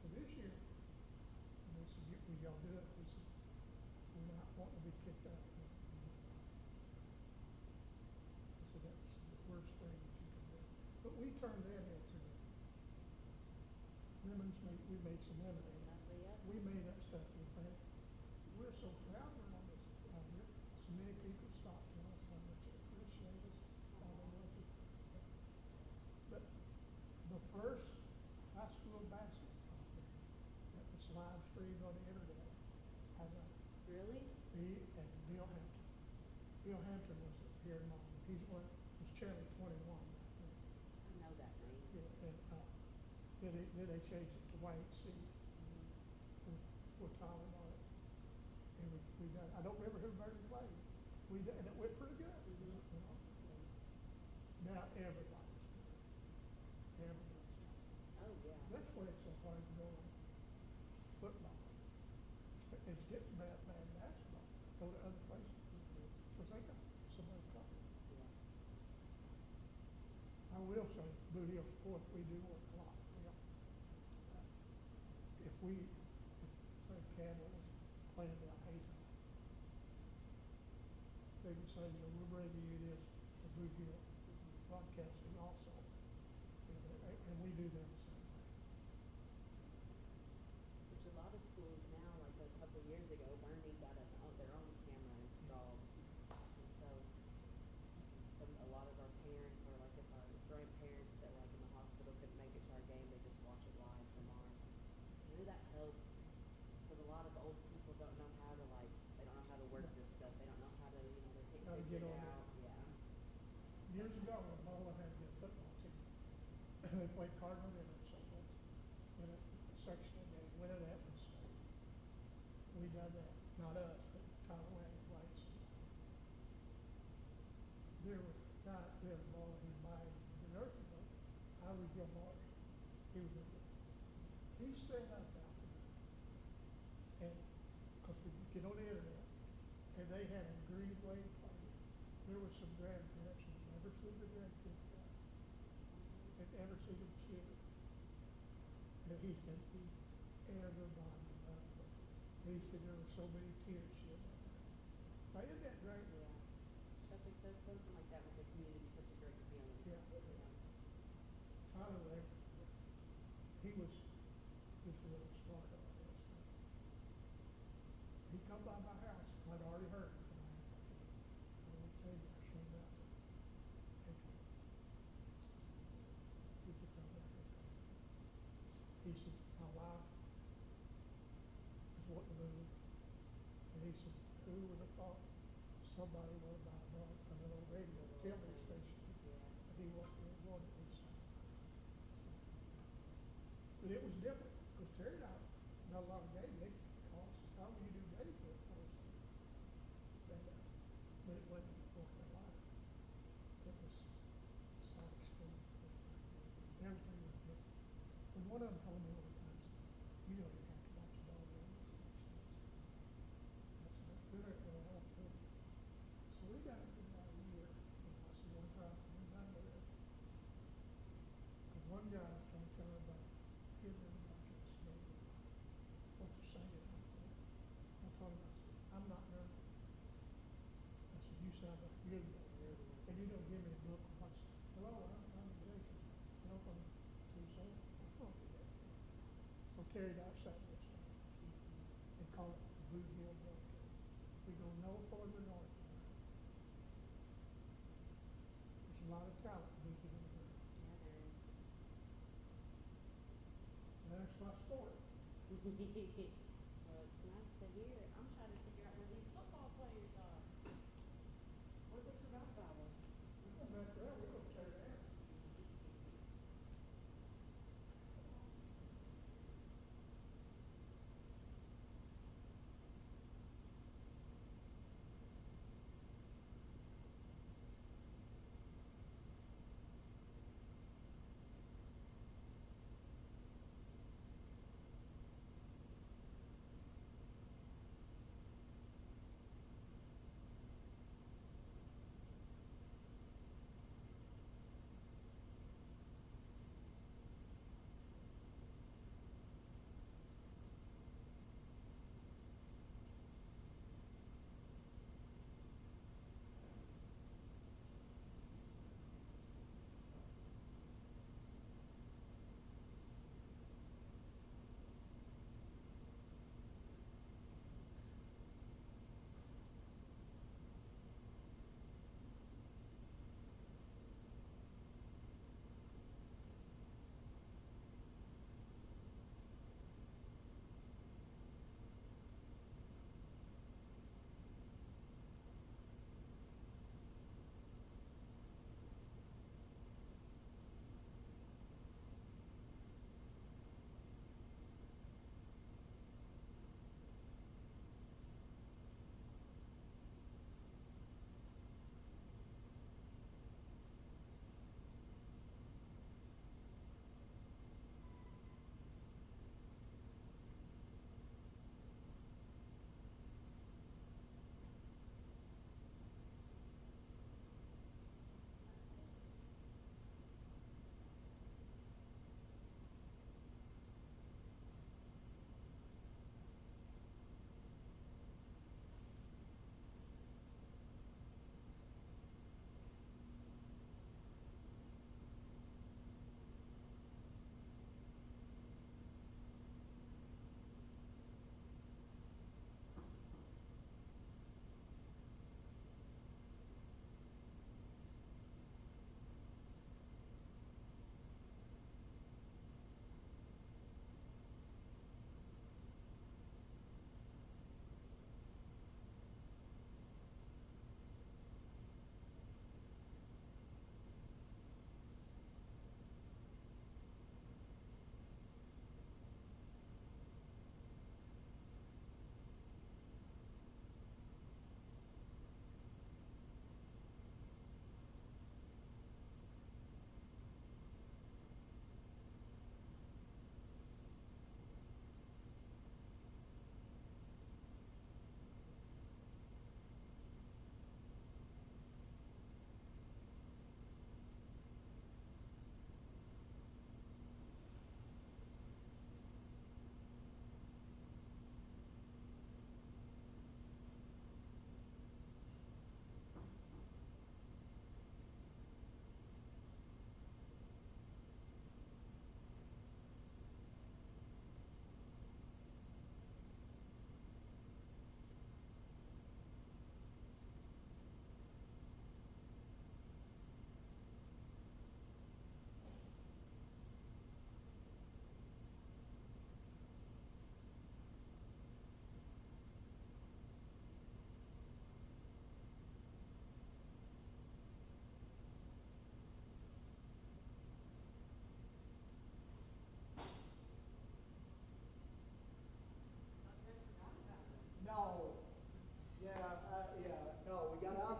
So this year, and they said, "Will y'all do it?" We said, "We're not wanting to be kicked out." I said, "That's the worst thing that you can do." But we turned that into we made some lemonade. We made that stuff in fact. We're so proud we're on this out here. So many people stopped to us, how much they appreciate us, how they love us. But the first high school basketball game that was live streamed on the internet, I know. Really? Me and Bill Hampton. Bill Hampton was here in Long. He's one, was channel 21 back then. I know that name. Yeah, and then they changed it to YHC for Tyler on it. And we done, I don't remember who Bernie played. We did, and it went pretty good. You know? Now everybody's good. Everybody's good. Oh, yeah. That's why it's so hard to go on football. It's getting bad basketball. Go to other places. Because they got somebody covered. Yeah. I will say, Blue Hill Sports, we do work a lot. If say Campbell was playing down Hayton, they would say, you know, we're bringing you this for Blue Hill broadcasting also. And we do them the same way. There's a lot of schools now, like a couple of years ago, Bernie got their own camera installed. And so a lot of our parents, or like if our grandparents that were like in the hospital couldn't make it to our game, they just watch it live from our. Maybe that helps because a lot of old people don't know how to they don't know how to work this stuff. They don't know how to, they can't How to figure get it on out. it. Yeah. Years ago, when Baldwin had a good football team, they played Cardinal River someplace in a sectional game, winning that in state. We done that, not us, but Tyler Wayne and White. There was a guy up there in Baldwin who might the nursing home. I was Bill Morris. He was in there. He set up out there, and because we get on the internet, and they had a Greenway play. There were some grandparents who never seen their grandkids play, and never seen them cheer. And he said, everybody loved it. He said there were so many tears shed that night. Now, isn't that great? Yeah. That's something like that with the community, such a great feeling. Yeah. You know? Tyler, he was just really smart on this. He come by my house, I'd already heard it. I won't tell you, I showed him out there. He could come back and come. He said, my wife is wanting to move. And he said, who would have thought somebody would have bought another radio, television station? But he wasn't really wanting it. He said, but it was different, because Terry and I, not a lot of games, they cost, how do you do games for us? But it wasn't North Carolina. It was South Extreme. Everything was different. And one of them told me one time, you don't even have to watch the ball games. I said, good or bad, I don't care. So we got it for about a year, and I said, one time, one time with it. And one guy was trying to tell me about him and about this game, what to say and everything. I told him, I said, I'm not nervous. I said, you sound like you're the one. And you don't give me a look once. Hello, I'm Jason. Welcome to so. I don't do that. So Terry and I sat there and called it the Blue Hill broadcast. We go no further north than that. There's a lot of talent in Blue Hill. Yeah, there is. And that's my story. Well, it's nice to hear. I'm trying to figure out where these football players are. What they forgot about us? We're going back there, we're going to tear it down.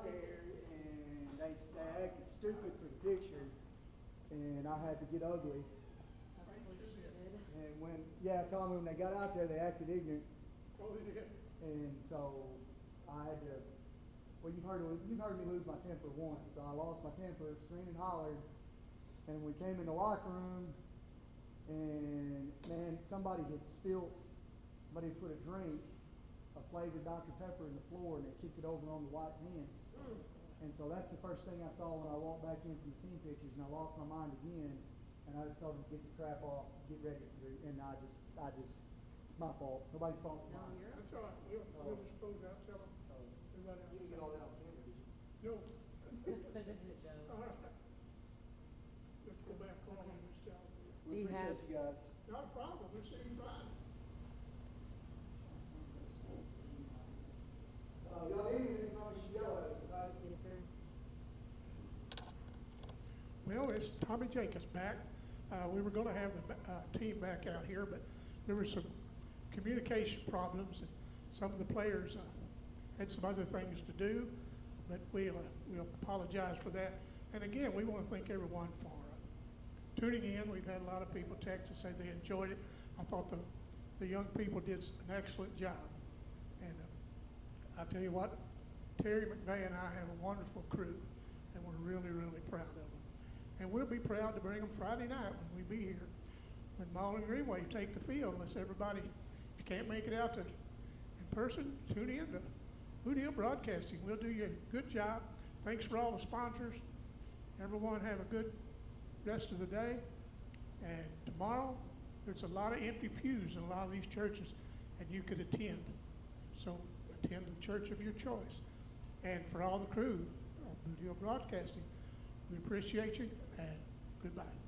out there and they acted stupid for the picture, and I had to get ugly. And I told them when they got out there, they acted ignorant. Oh, they did. And so I had to, well, you've heard me lose my temper once, but I lost my temper, screamed and hollered, and we came in the locker room, and man, somebody had put a drink of flavored Dr. Pepper in the floor, and they kicked it over on the white pants. And so that's the first thing I saw when I walked back in from the team pictures, and I lost my mind again, and I just told them to get the crap off, get ready for it, and I just, it's my fault. Nobody's fault. No, that's all right. We'll just close out, tell them. Everybody else. You didn't get all that on camera, did you? No. No. All right. Let's go back on and let's tell them. We appreciate you guys. Not a problem. We'll see you Friday. Y'all need anything from us, you yell at us, okay? Yes, sir. Well, it's Tommy Jacobs back. We were going to have the team back out here, but there were some communication problems, and some of the players had some other things to do, but we'll apologize for that. And again, we want to thank everyone for tuning in. We've had a lot of people text and say they enjoyed it. I thought the young people did an excellent job. And I tell you what, Terry McVeigh and I have a wonderful crew, and we're really, really proud of them. And we'll be proud to bring them Friday night when we be here. When Marlin Greenway take the field, unless everybody, if you can't make it out to in person, tune in to Boot Hill Broadcasting. We'll do you a good job. Thanks for all the sponsors. Everyone have a good rest of the day. And tomorrow, there's a lot of empty pews in a lot of these churches, and you could attend. So attend the church of your choice. And for all the crew of Boot Hill Broadcasting, we appreciate you, and goodbye.